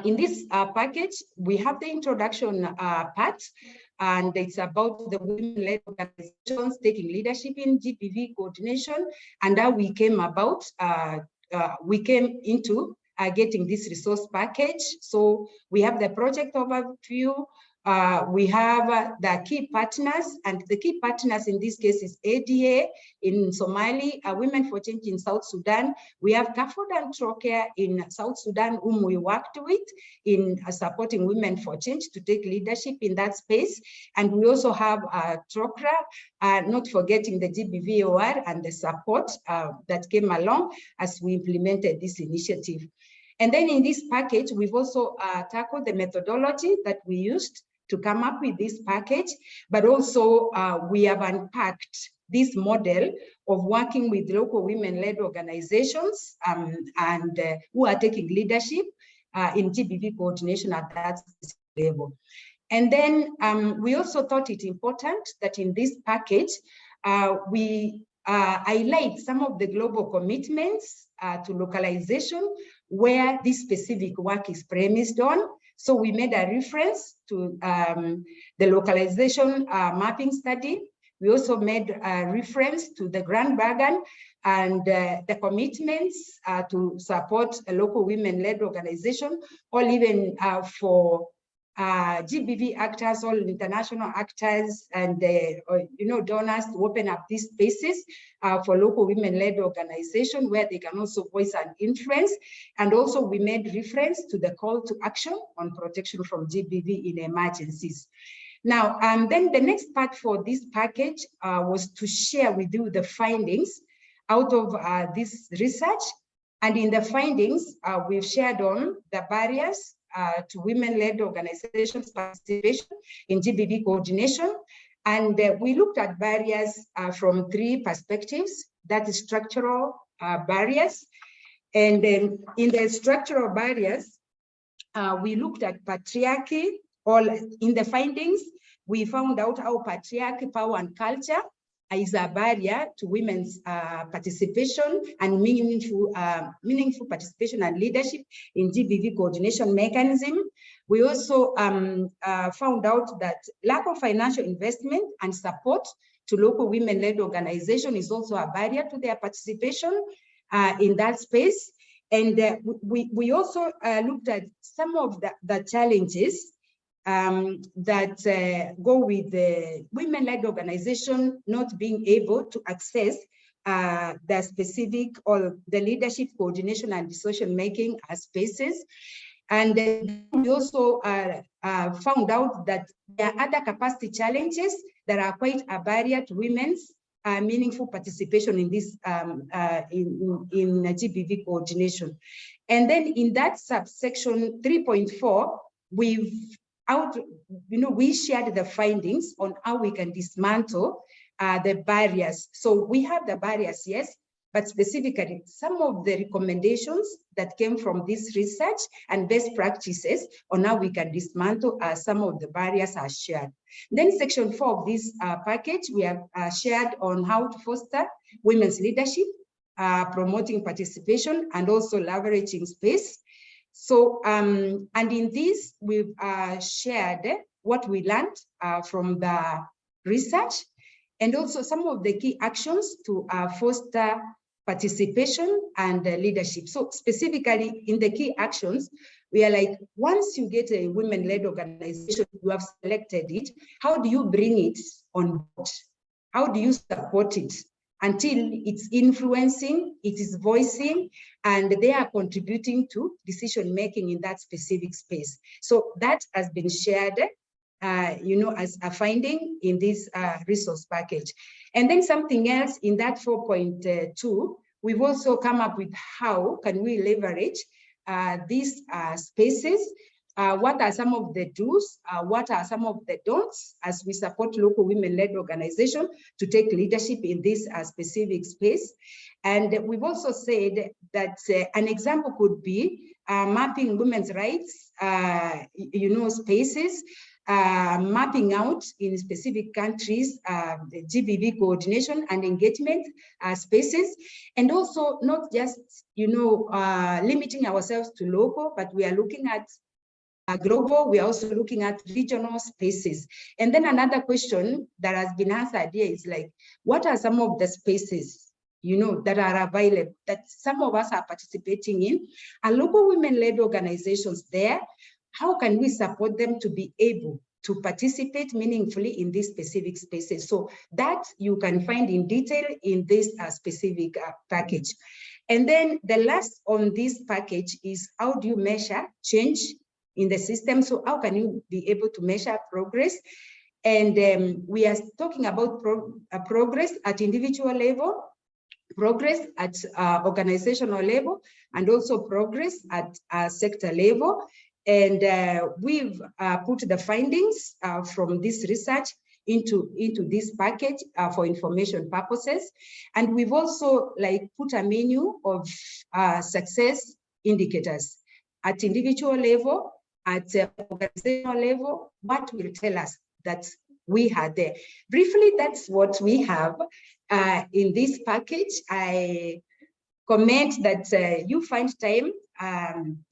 in this package, we have the introduction part, and it's about the women-led organizations taking leadership in GBV coordination, and how we came about, we came into getting this resource package. So we have the project overview, we have the key partners, and the key partners in this case is ADA in Somali, Women for Change in South Sudan. We have CAFOD and Trocare in South Sudan, whom we worked with in supporting Women for Change to take leadership in that space. And we also have Trocare, not forgetting the GBV AoR and the support that came along as we implemented this initiative. And then in this package, we've also tackled the methodology that we used to come up with this package, but also we have unpacked this model of working with local women-led organizations and who are taking leadership in GBV coordination at that level. And then we also thought it important that in this package, we highlight some of the global commitments to localization where this specific work is premised on. So we made a reference to the localization mapping study. We also made a reference to the Grand Bargain and the commitments to support a local women-led organization, or even for GBV actors, all international actors, and donors to open up these spaces for local women-led organization where they can also voice an influence. And also we made reference to the call to action on protection from GBV in emergencies. Now, then the next part for this package was to share with you the findings out of this research. And in the findings, we've shared on the barriers to women-led organizations' participation in GBV coordination. And we looked at barriers from three perspectives. That is structural barriers. And then in the structural barriers, we looked at patriarchy. All in the findings, we found out how patriarchy, power, and culture is a barrier to women's participation and meaningful participation and leadership in GBV coordination mechanism. We also found out that lack of financial investment and support to local women-led organization is also a barrier to their participation in that space. And we also looked at some of the challenges that go with the women-led organization not being able to access the specific or the leadership coordination and decision-making spaces. And we also found out that there are other capacity challenges that are quite a barrier to women's meaningful participation in this in GBV coordination. And then in that subsection 3.4, we shared the findings on how we can dismantle the barriers. So we have the barriers, yes, but specifically some of the recommendations that came from this research and best practices on how we can dismantle some of the barriers are shared. Then section 4 of this package, we have shared on how to foster women's leadership, promoting participation, and also leveraging space. So, and in this, we've shared what we learned from the research, and also some of the key actions to foster participation and leadership. So specifically in the key actions, we are like, once you get a women-led organization, you have selected it, how do you bring it on board? How do you support it until it's influencing, it is voicing, and they are contributing to decision-making in that specific space? So that has been shared as a finding in this resource package. And then something else in that 4.2, we've also come up with how can we leverage these spaces. What are some of the do's? What are some of the don'ts as we support local women-led organizations to take leadership in this specific space? And we've also said that an example could be mapping women's rights, spaces, mapping out in specific countries, the GBV coordination and engagement spaces, and also not just, limiting ourselves to local, but we are looking at global, we are also looking at regional spaces. And then another question that has been answered here is like, what are some of the spaces, you know, that are available, that some of us are participating in? Are local women-led organizations there? How can we support them to be able to participate meaningfully in these specific spaces? So that you can find in detail in this specific package. And then the last on this package is, how do you measure change in the system? So how can you be able to measure progress? And we are talking about progress at individual level, progress at organizational level, and also progress at sector level. And we've put the findings from this research into this package for information purposes. And we've also put a menu of success indicators at individual level, at organizational level, what will tell us that we are there. Briefly, that's what we have in this package. I comment that you find time,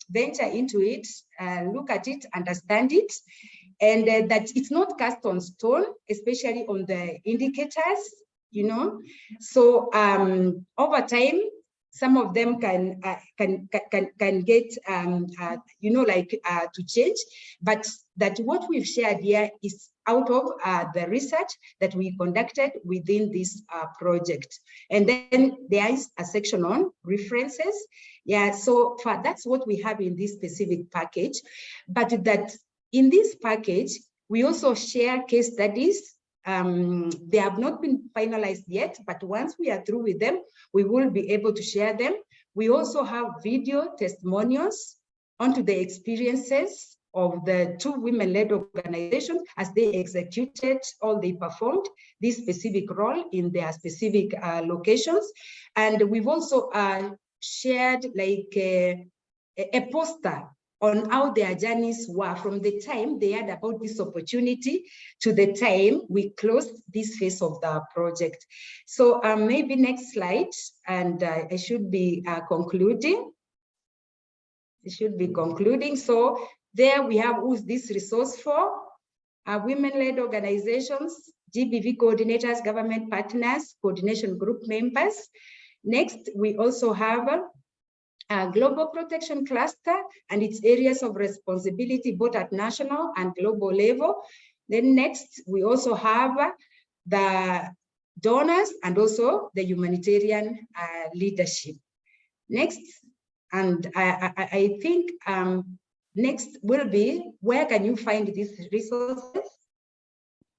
venture into it, look at it, understand it, and that it's not cast on stone, especially on the indicators, you know. So over time, some of them can get you know, to change, but that what we've shared here is out of the research that we conducted within this project. And then there is a section on references. Yeah, so that's what we have in this specific package. But that in this package, we also share case studies. They have not been finalized yet, but once we are through with them, we will be able to share them. We also have video testimonials onto the experiences of the 2 women-led organizations as they executed or they performed this specific role in their specific locations. And we've also shared a poster on how their journeys were from the time they had about this opportunity to the time we closed this phase of the project. So maybe next slide, and I should be concluding. It should be concluding. So there we have who's this resource for, women-led organizations, GBV coordinators, government partners, coordination group members. Next, we also have a global protection cluster and its areas of responsibility, both at national and global level. Then next, we also have the donors and also the humanitarian leadership. Next, and I think next will be, where can you find these resources?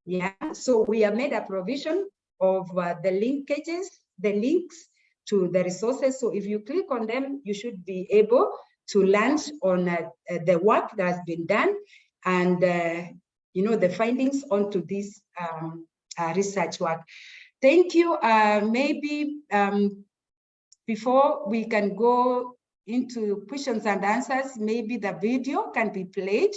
Yeah, so we have made a provision of the linkages, the links to the resources. So if you click on them, you should be able to land on the work that has been done and you know, the findings onto this research work. Thank you. Maybe before we can go into questions and answers, maybe the video can be played,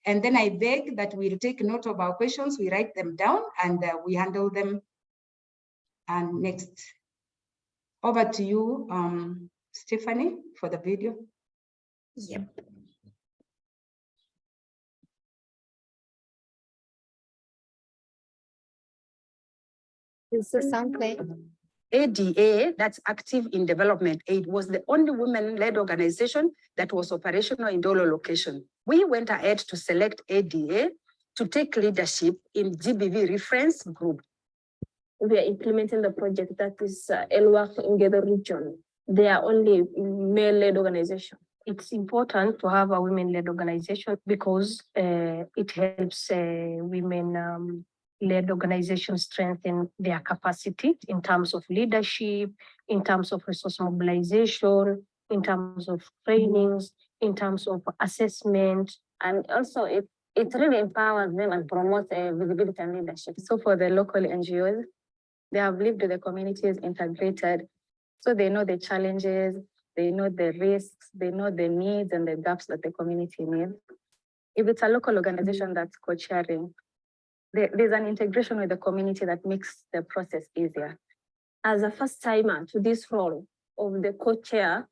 and then I beg that we'll take note of our questions, we write them down, and we handle them. And next, over to you, Stephanie, for the video. Yep. Is the sound play? ADA, that's Active in Development Aid, was the only women-led organization that was operational in Dolo location. We went ahead to select ADA to take leadership in GBV reference group. We are implementing the project that is ELWAC in the region. They are only male-led organization. It's important to have a women-led organization because it helps women led organizations strengthen their capacity in terms of leadership, in terms of resource mobilization, in terms of trainings, in terms of assessment, and also it really empowers them and promotes visibility and leadership. So for the local NGOs, they have lived with the communities integrated, so they know the challenges, they know the risks, they know the needs and the gaps that the community needs. If it's a local organization that's co-chairing, there's an integration with the community that makes the process easier. As a first timer to this role of the co-chair,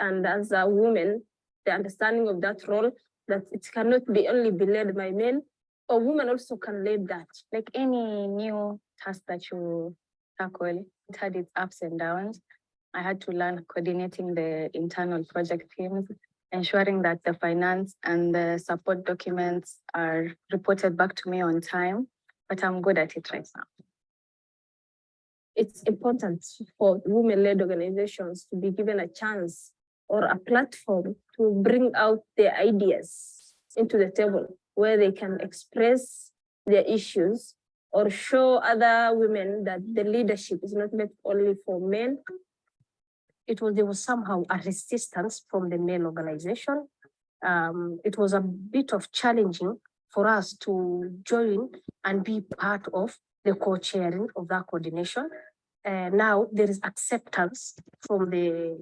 and as a woman, the understanding of that role that it cannot be only be led by men, or women also can lead that. Like any new task that you tackle, it had its ups and downs. I had to learn coordinating the internal project teams, ensuring that the finance and the support documents are reported back to me on time, but I'm good at it right now. It's important for women-led organizations to be given a chance or a platform to bring out their ideas into the table where they can express their issues or show other women that the leadership is not meant only for men. There was somehow a resistance from the male organization. It was a bit of challenging for us to join and be part of the co-chairing of that coordination. Now there is acceptance from the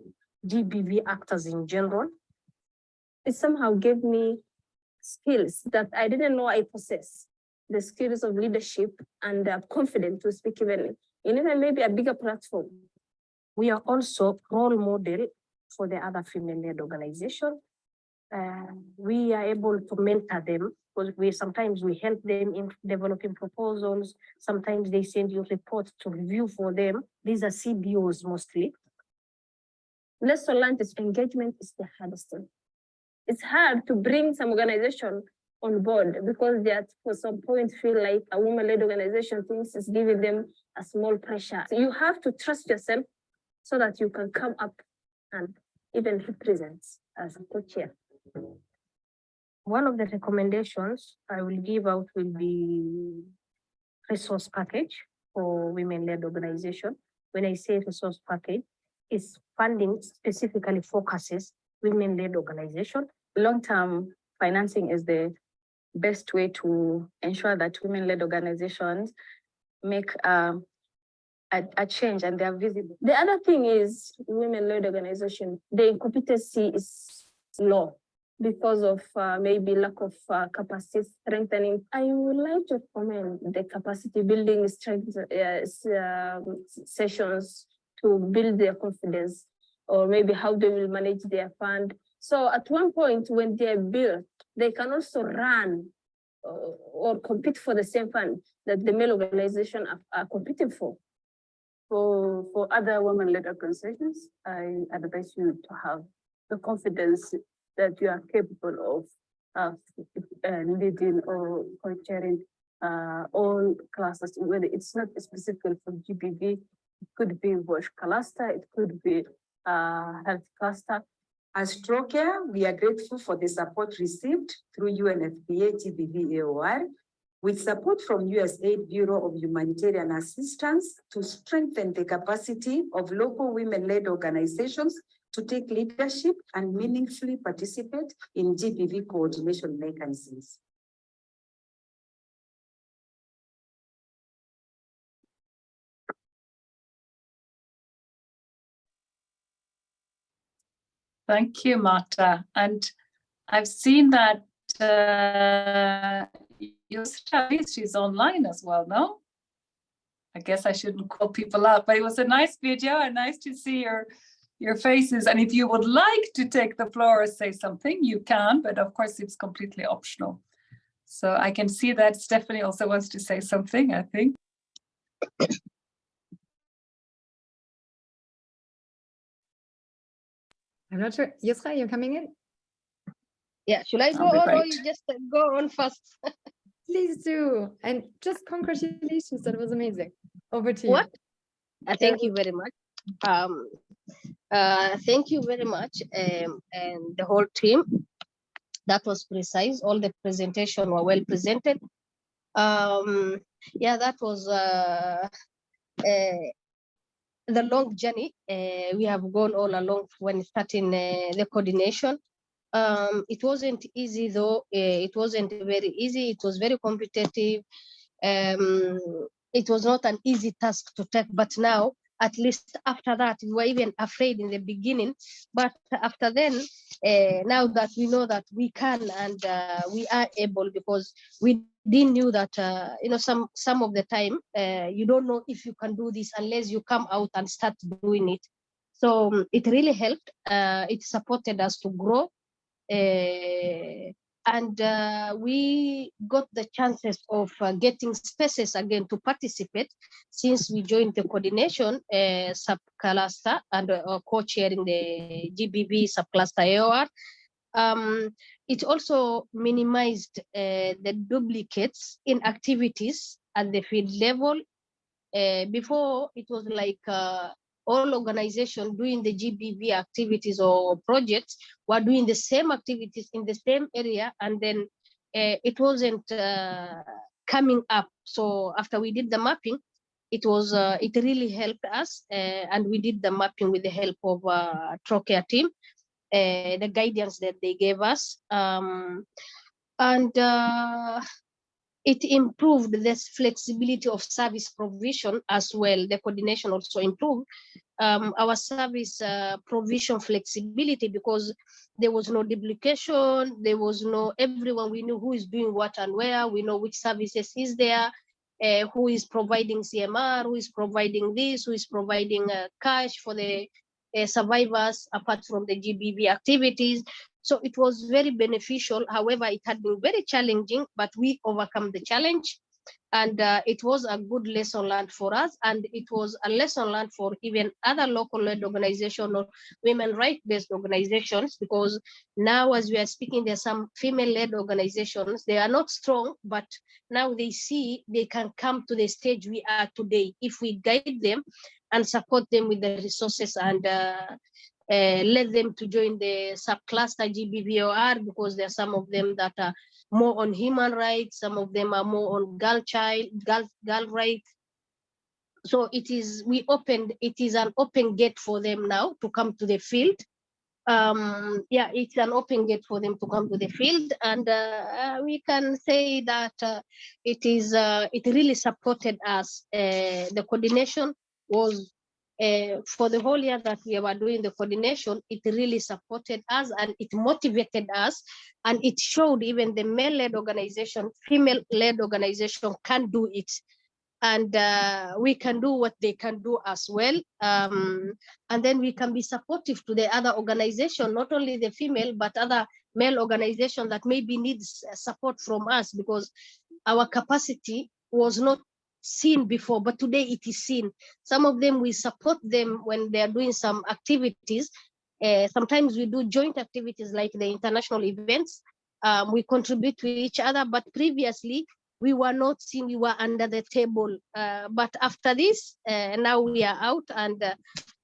GBV actors in general. It somehow gave me skills that I didn't know I possess, the skills of leadership and confidence to speak even maybe a bigger platform. We are also role model for the other female-led organization. We are able to mentor them because sometimes we help them in developing proposals. Sometimes they send you reports to review for them. These are CBOs mostly. Lesson learned is engagement is the hardest thing. It's hard to bring some organization on board because they at some point feel like a woman-led organization thinks it's giving them a small pressure. So you have to trust yourself so that you can come up and even represent as a co-chair. One of the recommendations I will give out will be resource package for women-led organization. When I say resource package, it's funding specifically focuses women-led organization. Long-term financing is the best way to ensure that women-led organizations make a change and they are visible. The other thing is women-led organization, the competency is low because of maybe lack of capacity strengthening. I would like to comment the capacity building strength sessions to build their confidence, or maybe how they will manage their fund. So at one point when they're built, they can also run or compete for the same fund that the male organization are competing for. For other women-led organizations, I advise you to have the confidence that you are capable of leading or co-chairing all classes, whether it's not specifically for GBV, it could be WASH cluster, it could be health cluster. As Trocare, we are grateful for the support received through UNFPA GBV AoR, with support from USAID Bureau of Humanitarian Assistance to strengthen the capacity of local women-led organizations to take leadership and meaningfully participate in GBV coordination mechanisms. Thank you, Marta. And I've seen that she's online as well, no? I guess I shouldn't call people out, but it was a nice video and nice to see your faces. And if you would like to take the floor or say something, you can, but of course it's completely optional. So I can see that Stephanie also wants to say something, I think. I'm not sure. Yusra, you're coming in? Yeah, should I go That'll be on or great. you just go on first? Please do. And just congratulations, that was amazing. Over to you. What? Thank you very much. Thank you very much, and the whole team. That was precise. All the presentation were well presented. Yeah, that was the long journey we have gone all along when starting the coordination. It wasn't easy though. It wasn't very easy. It was very competitive. It was not an easy task to take, but now, at least after that, we were even afraid in the beginning, but after then, now that we know that we can and we are able, because we didn't knew that, some of the time, you don't know if you can do this unless you come out and start doing it. So it really helped. It supported us to grow. And we got the chances of getting spaces again to participate since we joined the coordination subcluster and co-chairing the GBV subcluster AoR. It also minimized the duplicates in activities at the field level. Before, it was like all organizations doing the GBV activities or projects were doing the same activities in the same area, and then it wasn't coming up. So after we did the mapping, it was it really helped us, and we did the mapping with the help of Trocare team, the guidance that they gave us, and it improved this flexibility of service provision as well. The coordination also improved our service provision flexibility, because there was no duplication, there was no, everyone, we knew who is doing what and where, we know which services is there, who is providing CMR, who is providing this, who is providing cash for the survivors apart from the GBV activities. So it was very beneficial. However, it had been very challenging, but we overcome the challenge. And it was a good lesson learned for us. And it was a lesson learned for even other local-led organizations or women rights-based organizations, because now as we are speaking, there are some female-led organizations. They are not strong, but now they see they can come to the stage we are today if we guide them and support them with the resources and let them to join the subcluster GBV AoR, because there are some of them that are more on human rights, some of them are more on girl rights. So it is, it is an open gate for them now to come to the field. Yeah, it's an open gate for them to come to the field, and we can say that it really supported us. The coordination was for the whole year that we were doing the coordination, it really supported us and it motivated us, and it showed even the male-led organization, female-led organization can do it. And we can do what they can do as well. And then we can be supportive to the other organization, not only the female, but other male organization that maybe needs support from us, because our capacity was not seen before, but today it is seen. Some of them, we support them when they are doing some activities. Sometimes we do joint activities like the international events. We contribute to each other, but previously, we were not seen, we were under the table. But after this, now we are out and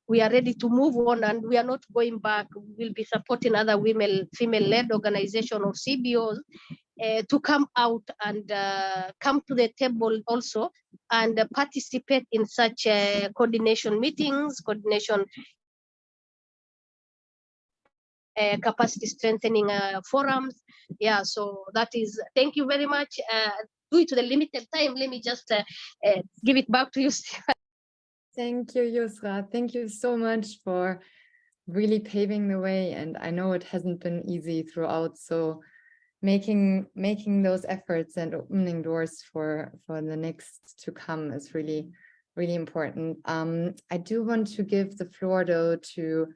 we are ready to move on, and we are not going back. We'll be supporting other female-led organizations or CBOs to come out and come to the table also and participate in such coordination meetings, coordination capacity strengthening forums. Yeah, so that is, thank you very much. Due to the limited time, let me just give it back to you, Stefan. Thank you, Yusra. Thank you so much for really paving the way. And I know it hasn't been easy throughout. So making those efforts and opening doors for the next to come is really, really important. I do want to give the floor though to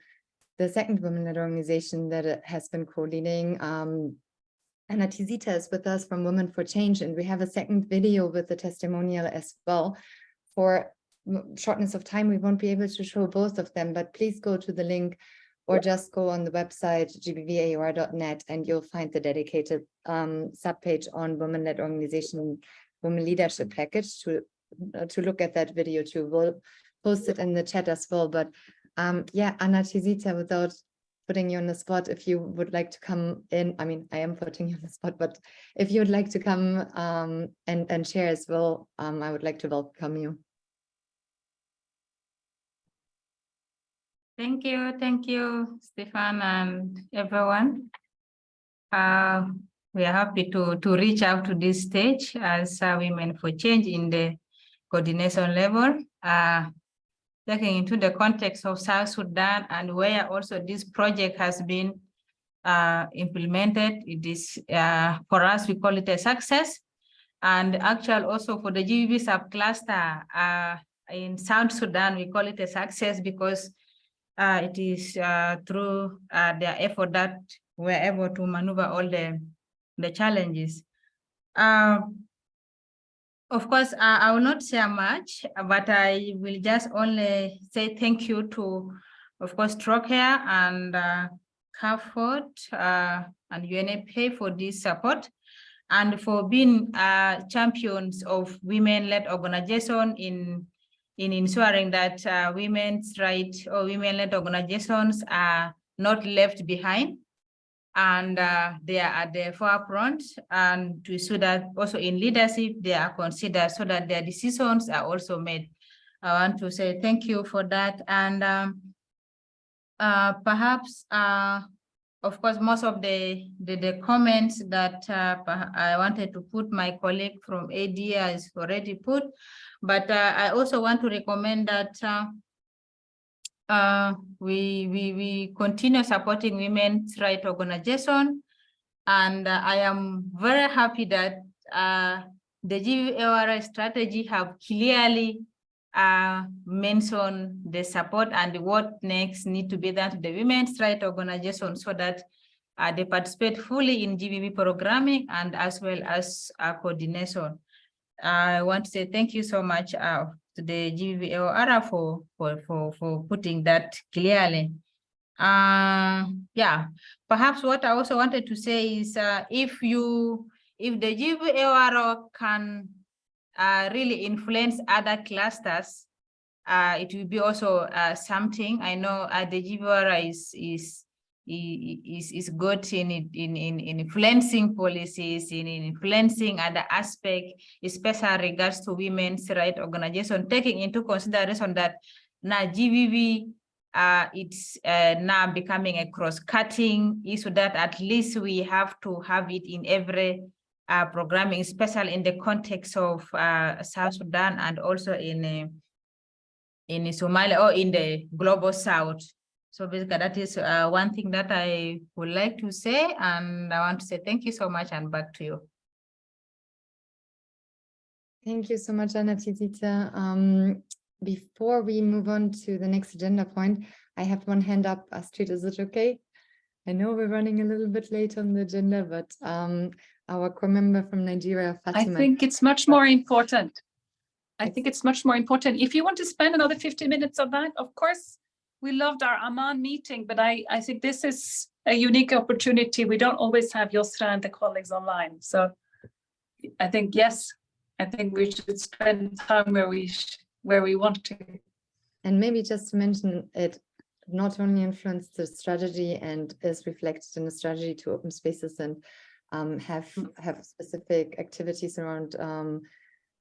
the second women-led organization that has been co-leading. Anna Tizita is with us from Women for Change, and we have a second video with the testimonial as well. For shortness of time, we won't be able to show both of them, but please go to the link or just go on the website gbvaor.net and you'll find the dedicated subpage on women-led organization, women leadership package to look at that video too. We'll post it in the chat as well. But yeah, Anna Tizita, without putting you on the spot, if you would like to come in, I mean, I am putting you on the spot, but if you would like to come and share as well, I would like to welcome you. Thank you, Stefan and everyone. We are happy to reach out to this stage as Women for Change in the coordination level. Taking into the context of South Sudan and where also this project has been implemented, it is for us, we call it a success. And actually also for the GBV subcluster in South Sudan, we call it a success because it is through their effort that we're able to maneuver all the the challenges. Of course, I will not share much, but I will just only say thank you to, of course, Trocare and CAFOD and UNFPA for this support and for being champions of women-led organization in ensuring that women's rights or women-led organizations are not left behind, and they are at the forefront, and to so that also in leadership they are considered so that their decisions are also made. I want to say thank you for that. And perhaps of course most of the comments that I wanted to put, my colleague from AD has already put, but I also want to recommend that we continue supporting women's rights organization, and I am very happy that the GBV AoR strategy have clearly mentioned the support and what next need to be done to the women's rights organization so that they participate fully in GBV programming and as well as coordination. I want to say thank you so much to the GBV AoR for putting that clearly. Yeah, perhaps what I also wanted to say is if the GBV AoR can really influence other clusters, it will be also something. I know the GBV AoR is good in influencing policies, in influencing other aspects, especially regards to women's rights organization, taking into consideration that now GBV it's now becoming a cross-cutting issue that at least we have to have it in every programming, especially in the context of South Sudan and also in Somalia or in the global South. So basically, that is one thing that I would like to say, and I want to say thank you so much, and back to you. Thank you so much, Anna Tizita. Before we move on to the next agenda point, I have one hand up. Astrid, is it okay? I know we're running a little bit late on the agenda, but our core member from Nigeria, Fatima. I think it's much more important. If you want to spend another 50 minutes on that, of course, we loved our Amman meeting, but I think this is a unique opportunity. We don't always have Yosra and the colleagues online. So I think, yes, I think we should spend time where we want to. And maybe just to mention, it not only influenced the strategy and is reflected in the strategy to open spaces and have specific activities around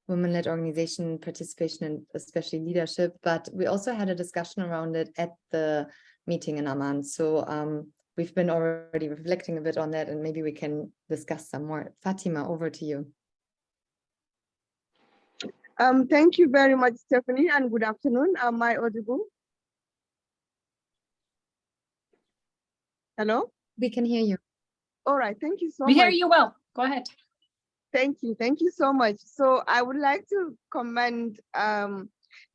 women-led organization participation and especially leadership, but we also had a discussion around it at the meeting in Amman. So we've been already reflecting a bit on that, and maybe we can discuss some more. Fatima, over to you. Thank you very much, Stephanie, and good afternoon. Am I audible? Hello? We can hear you. All right, thank you so much. We hear you well. Go ahead. Thank you so much. So I would like to commend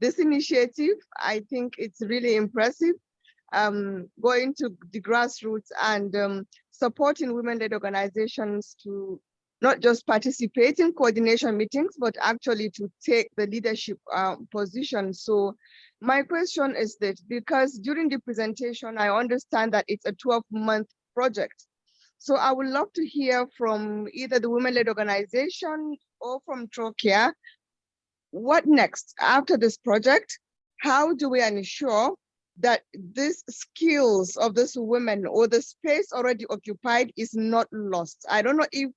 this initiative. I think it's really impressive, going to the grassroots and supporting women-led organizations to not just participate in coordination meetings, but actually to take the leadership position. So my question is that, because during the presentation, I understand that it's a 12-month project. So I would love to hear from either the women-led organization or from Trocare, what next after this project? How do we ensure that these skills of these women or the space already occupied is not lost? I don't know if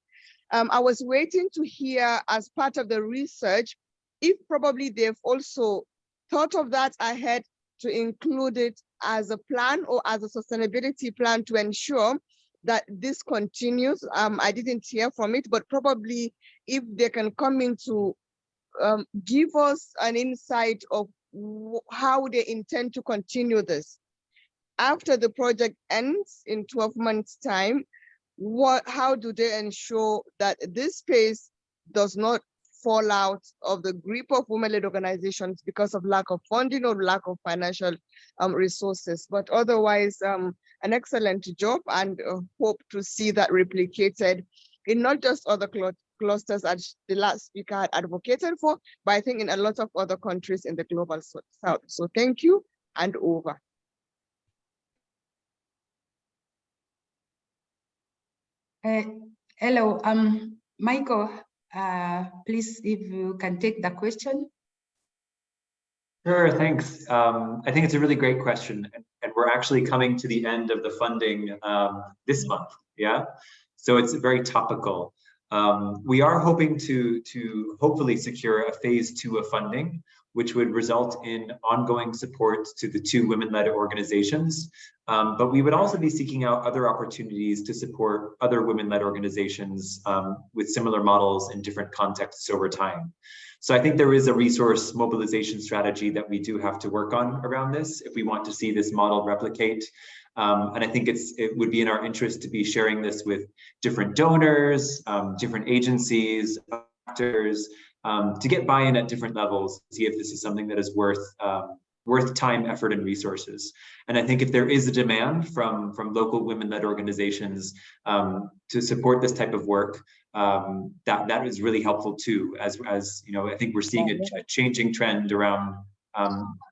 I was waiting to hear as part of the research, if probably they've also thought of that ahead to include it as a plan or as a sustainability plan to ensure that this continues. I didn't hear from it, but probably if they can come in to give us an insight of how they intend to continue this. After the project ends in 12 months' time, how do they ensure that this space does not fall out of the grip of women-led organizations because of lack of funding or lack of financial resources? But otherwise, an excellent job, and hope to see that replicated in not just other clusters as the last speaker had advocated for, but I think in a lot of other countries in the global south. So thank you, and over. Hello, Michael, please, if you can take the question. Sure, thanks. I think it's a really great question, and we're actually coming to the end of the funding this month, yeah? So it's very topical. We are hoping to hopefully secure a phase 2 of funding, which would result in ongoing support to the 2 women-led organizations. But we would also be seeking out other opportunities to support other women-led organizations with similar models in different contexts over time. So I think there is a resource mobilization strategy that we do have to work on around this if we want to see this model replicate. And I think it would be in our interest to be sharing this with different donors, different agencies, actors, to get buy-in at different levels, see if this is something that is worth time, effort, and resources. And I think if there is a demand from local women-led organizations to support this type of work, that is really helpful too. As you know, I think we're seeing a changing trend around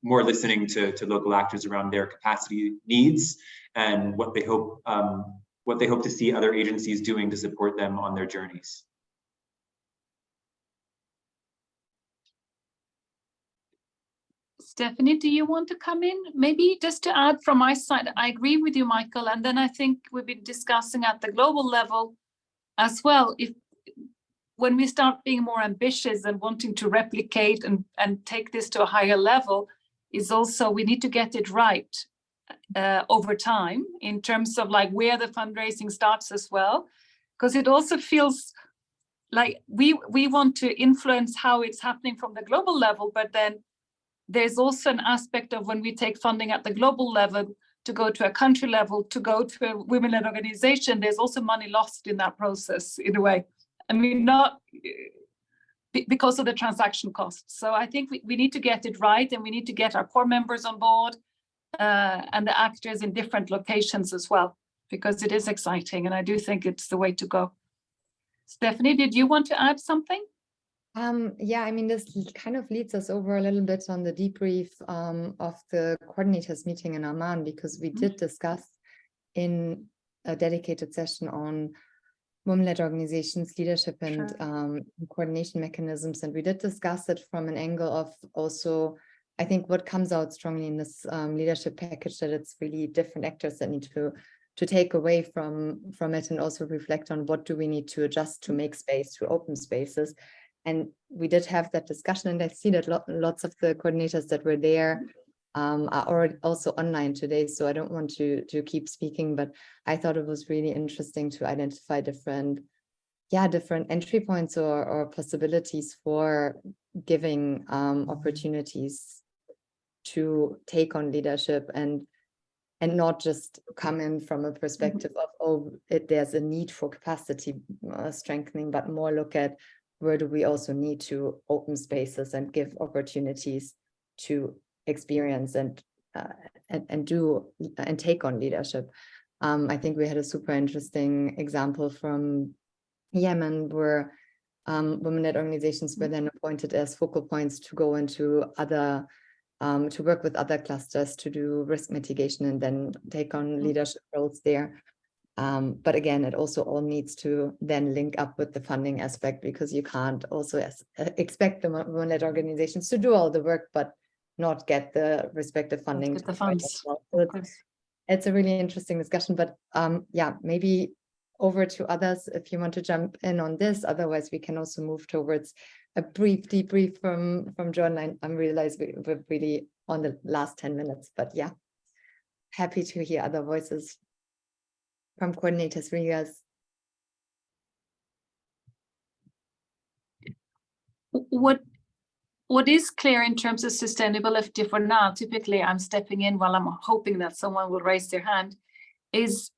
more listening to local actors around their capacity needs and what they hope to see other agencies doing to support them on their journeys. Stephanie, do you want to come in? Maybe just to add from my side, I agree with you, Michael. And then I think we've been discussing at the global level as well, when we start being more ambitious and wanting to replicate and take this to a higher level, is also we need to get it right over time in terms of like where the fundraising starts as well, because it also feels like we want to influence how it's happening from the global level, but then there's also an aspect of when we take funding at the global level to go to a country level, to go to a women-led organization, there's also money lost in that process in a way. I mean, not because of the transaction costs. So I think we need to get it right, and we need to get our core members on board and the actors in different locations as well, because it is exciting, and I do think it's the way to go. Stephanie, did you want to add something? Yeah, I mean, this kind of leads us over a little bit on the debrief of the coordinators meeting in Amman, because we did discuss in a dedicated session on women-led organizations, leadership, and coordination mechanisms. And we did discuss it from an angle of also, I think what comes out strongly in this leadership package, that it's really different actors that need to take away from it, and also reflect on what do we need to adjust to make space, to open spaces. And we did have that discussion, and I see that lots of the coordinators that were there are already also online today. So I don't want to keep speaking, but I thought it was really interesting to identify different entry points or possibilities for giving opportunities to take on leadership, and not just come in from a perspective of, there's a need for capacity strengthening, but more look at where do we also need to open spaces and give opportunities to experience and take on leadership. I think we had a super interesting example from Yemen, where women-led organizations were then appointed as focal points to go into other, to work with other clusters to do risk mitigation and then take on leadership roles there. But again, it also all needs to then link up with the funding aspect, because you can't also expect the women-led organizations to do all the work, but not get the respective funding. Get the funds. Well. So it's a really interesting discussion, but yeah, maybe over to others if you want to jump in on this. Otherwise, we can also move towards a brief debrief from John. I realize we're really on the last 10 minutes, but yeah, happy to hear other voices from coordinators for you guys. What is clear in terms of sustainability for now, typically I'm stepping in while I'm hoping that someone will raise their hand, is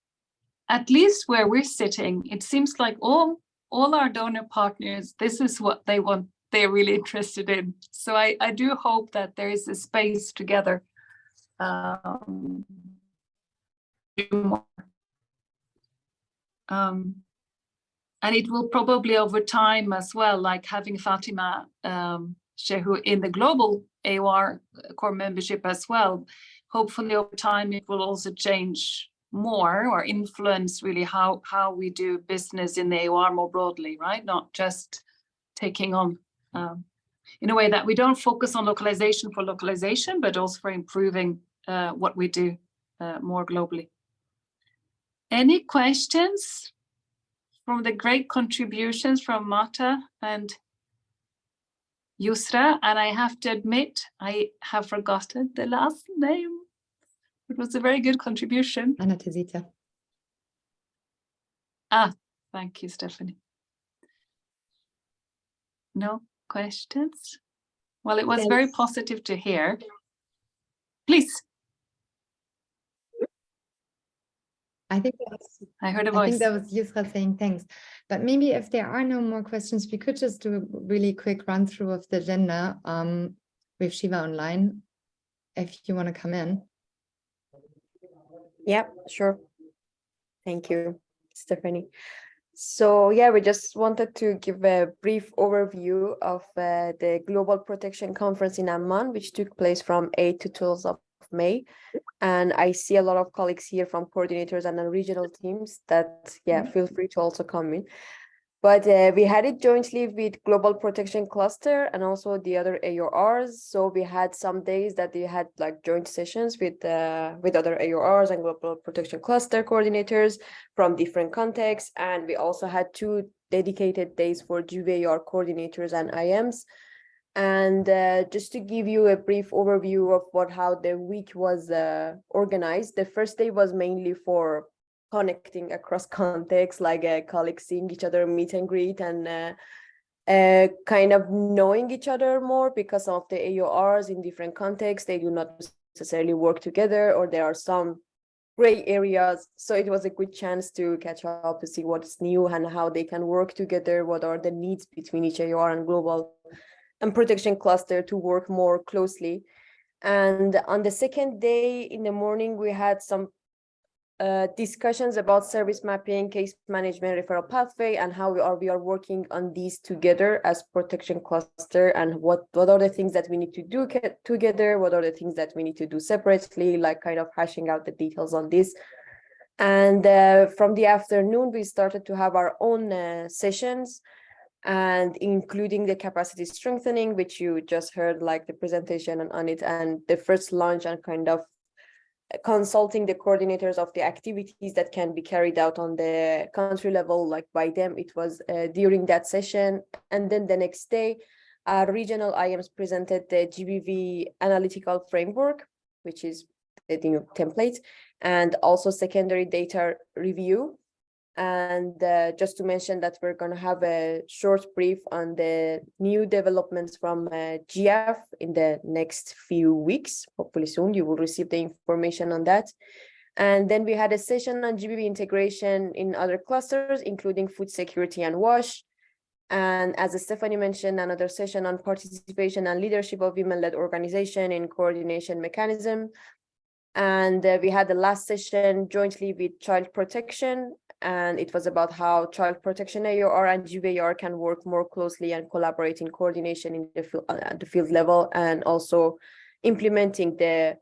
at least where we're sitting, it seems like all our donor partners, this is what they want, they're really interested in. So I do hope that there is a space together. And it will probably over time as well, like having Fatima Shehu in the global AoR core membership as well. Hopefully over time it will also change more or influence really how we do business in the AoR more broadly, right? Not just taking on in a way that we don't focus on localization for localization, but also for improving what we do more globally. Any questions from the great contributions from Mata and Yusra? And I have to admit, I have forgotten the last name. It was a very good contribution. Anatazita. Ah, thank you, Stephanie. No questions? Well, it was very positive to hear. Please. I think I heard a voice. I think that was Yusra saying thanks. But maybe if there are no more questions, we could just do a really quick run through of the agenda with Shiva online, if you want to come in. Yeah, sure. Thank you, Stephanie. So yeah, we just wanted to give a brief overview of the Global Protection Conference in Amman, which took place from 8th to 12th of May. And I see a lot of colleagues here from coordinators and regional teams that, yeah, feel free to also come in. But we had it jointly with Global Protection Cluster and also the other AoRs. So we had some days that we had like joint sessions with other AoRs and Global Protection Cluster coordinators from different contexts. And we also had 2 dedicated days for GBV AoR coordinators and IMs. And just to give you a brief overview of how the week was organized, the first day was mainly for connecting across contexts, like colleagues seeing each other, meet and greet, and kind of knowing each other more, because some of the AoRs in different contexts, they do not necessarily work together, or there are some gray areas. So it was a good chance to catch up, to see what's new and how they can work together, what are the needs between each AoR and global and protection cluster to work more closely. And on the second day in the morning, we had some discussions about service mapping, case management, referral pathway, and how we are working on these together as protection cluster, and what are the things that we need to do together, what are the things that we need to do separately, like kind of hashing out the details on this. And from the afternoon, we started to have our own sessions, and including the capacity strengthening, which you just heard, like the presentation on it, and the first launch, and kind of consulting the coordinators of the activities that can be carried out on the country level, like by them. It was during that session. And then the next day, regional IMs presented the GBV analytical framework, which is the new template, and also secondary data review. And just to mention that we're going to have a short brief on the new developments from GF in the next few weeks. Hopefully soon you will receive the information on that. And then we had a session on GBV integration in other clusters, including food security and WASH. And as Stephanie mentioned, another session on participation and leadership of women-led organization in coordination mechanism. And we had the last session jointly with child protection, and it was about how child protection AoR and GBV AoR can work more closely and collaborate in coordination in the field, at the field level, and also implementing the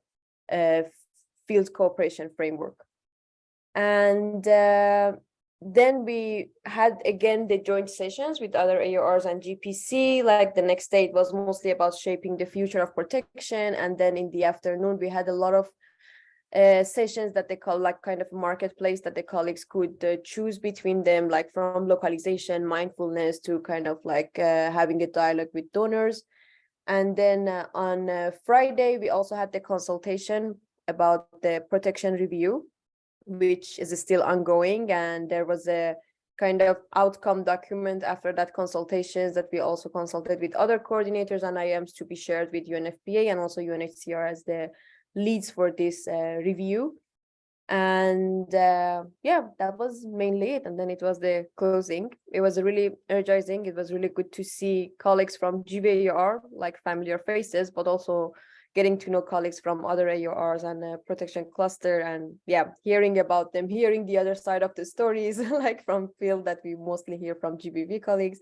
field cooperation framework. And then we had again the joint sessions with other AoRs and GPC. Like the next day, it was mostly about shaping the future of protection, and then in the afternoon we had a lot of sessions that they call like kind of marketplace that the colleagues could choose between them, like from localization, mindfulness, to kind of like having a dialogue with donors. And then on Friday, we also had the consultation about the protection review, which is still ongoing. And there was a kind of outcome document after that consultations that we also consulted with other coordinators and IMs to be shared with UNFPA and also UNHCR as the leads for this review. And yeah, that was mainly it. And then it was the closing. It was really energizing. It was really good to see colleagues from GBV AoR, like familiar faces, but also getting to know colleagues from other AORs and protection cluster, and yeah, hearing about them, hearing the other side of the stories, like from field that we mostly hear from GBV colleagues.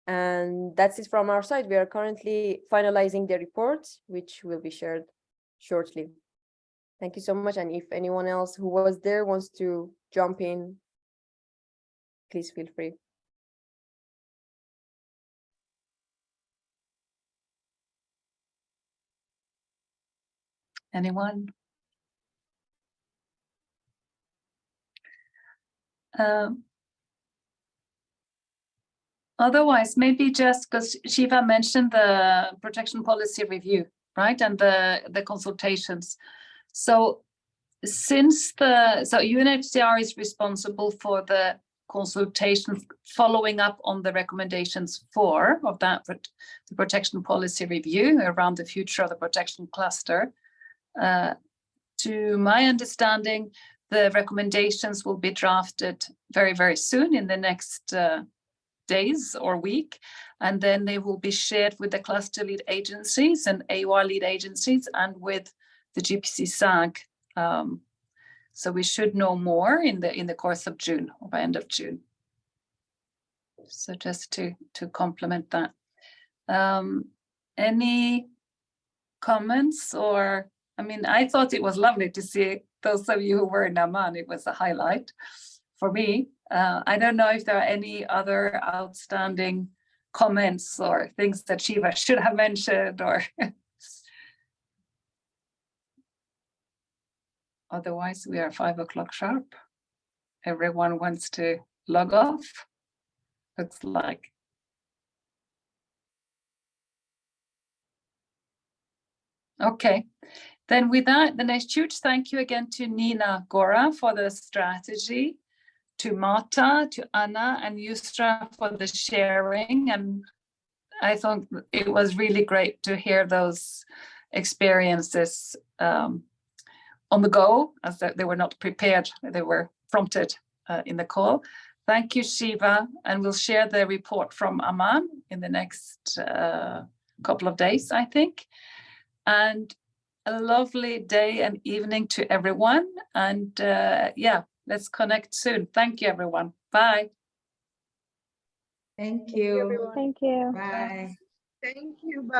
And that's it from our side. We are currently finalizing the report, which will be shared shortly. Thank you so much. And if anyone else who was there wants to jump in, please feel free. Anyone? Otherwise, maybe just because Shiva mentioned the protection policy review, right? And the consultations. So since UNHCR is responsible for the consultation following up on the recommendations 4 of that, the protection policy review around the future of the protection cluster. To my understanding, the recommendations will be drafted very, very soon in the next days or week, and then they will be shared with the cluster lead agencies and AoR lead agencies and with the GPC SAG. So we should know more in the course of June or by end of June. So just to complement that. Any comments? Or, I mean, I thought it was lovely to see those of you who were in Amman. It was a highlight for me. I don't know if there are any other outstanding comments or things that Shiva should have mentioned, or otherwise we are 5 o'clock sharp. Everyone wants to log off, looks like. Okay, then with that, then a huge thank you again to Nina Gora for the strategy, to Marta, to Anna and Yusra for the sharing. And I thought it was really great to hear those experiences on the go, as they were not prepared, they were prompted in the call. Thank you, Shiva, and we'll share the report from Amman in the next couple of days, I think. And a lovely day and evening to everyone. And yeah, let's connect soon. Thank you, everyone. Bye. Thank you. Thank you. Bye. Thank you. Bye.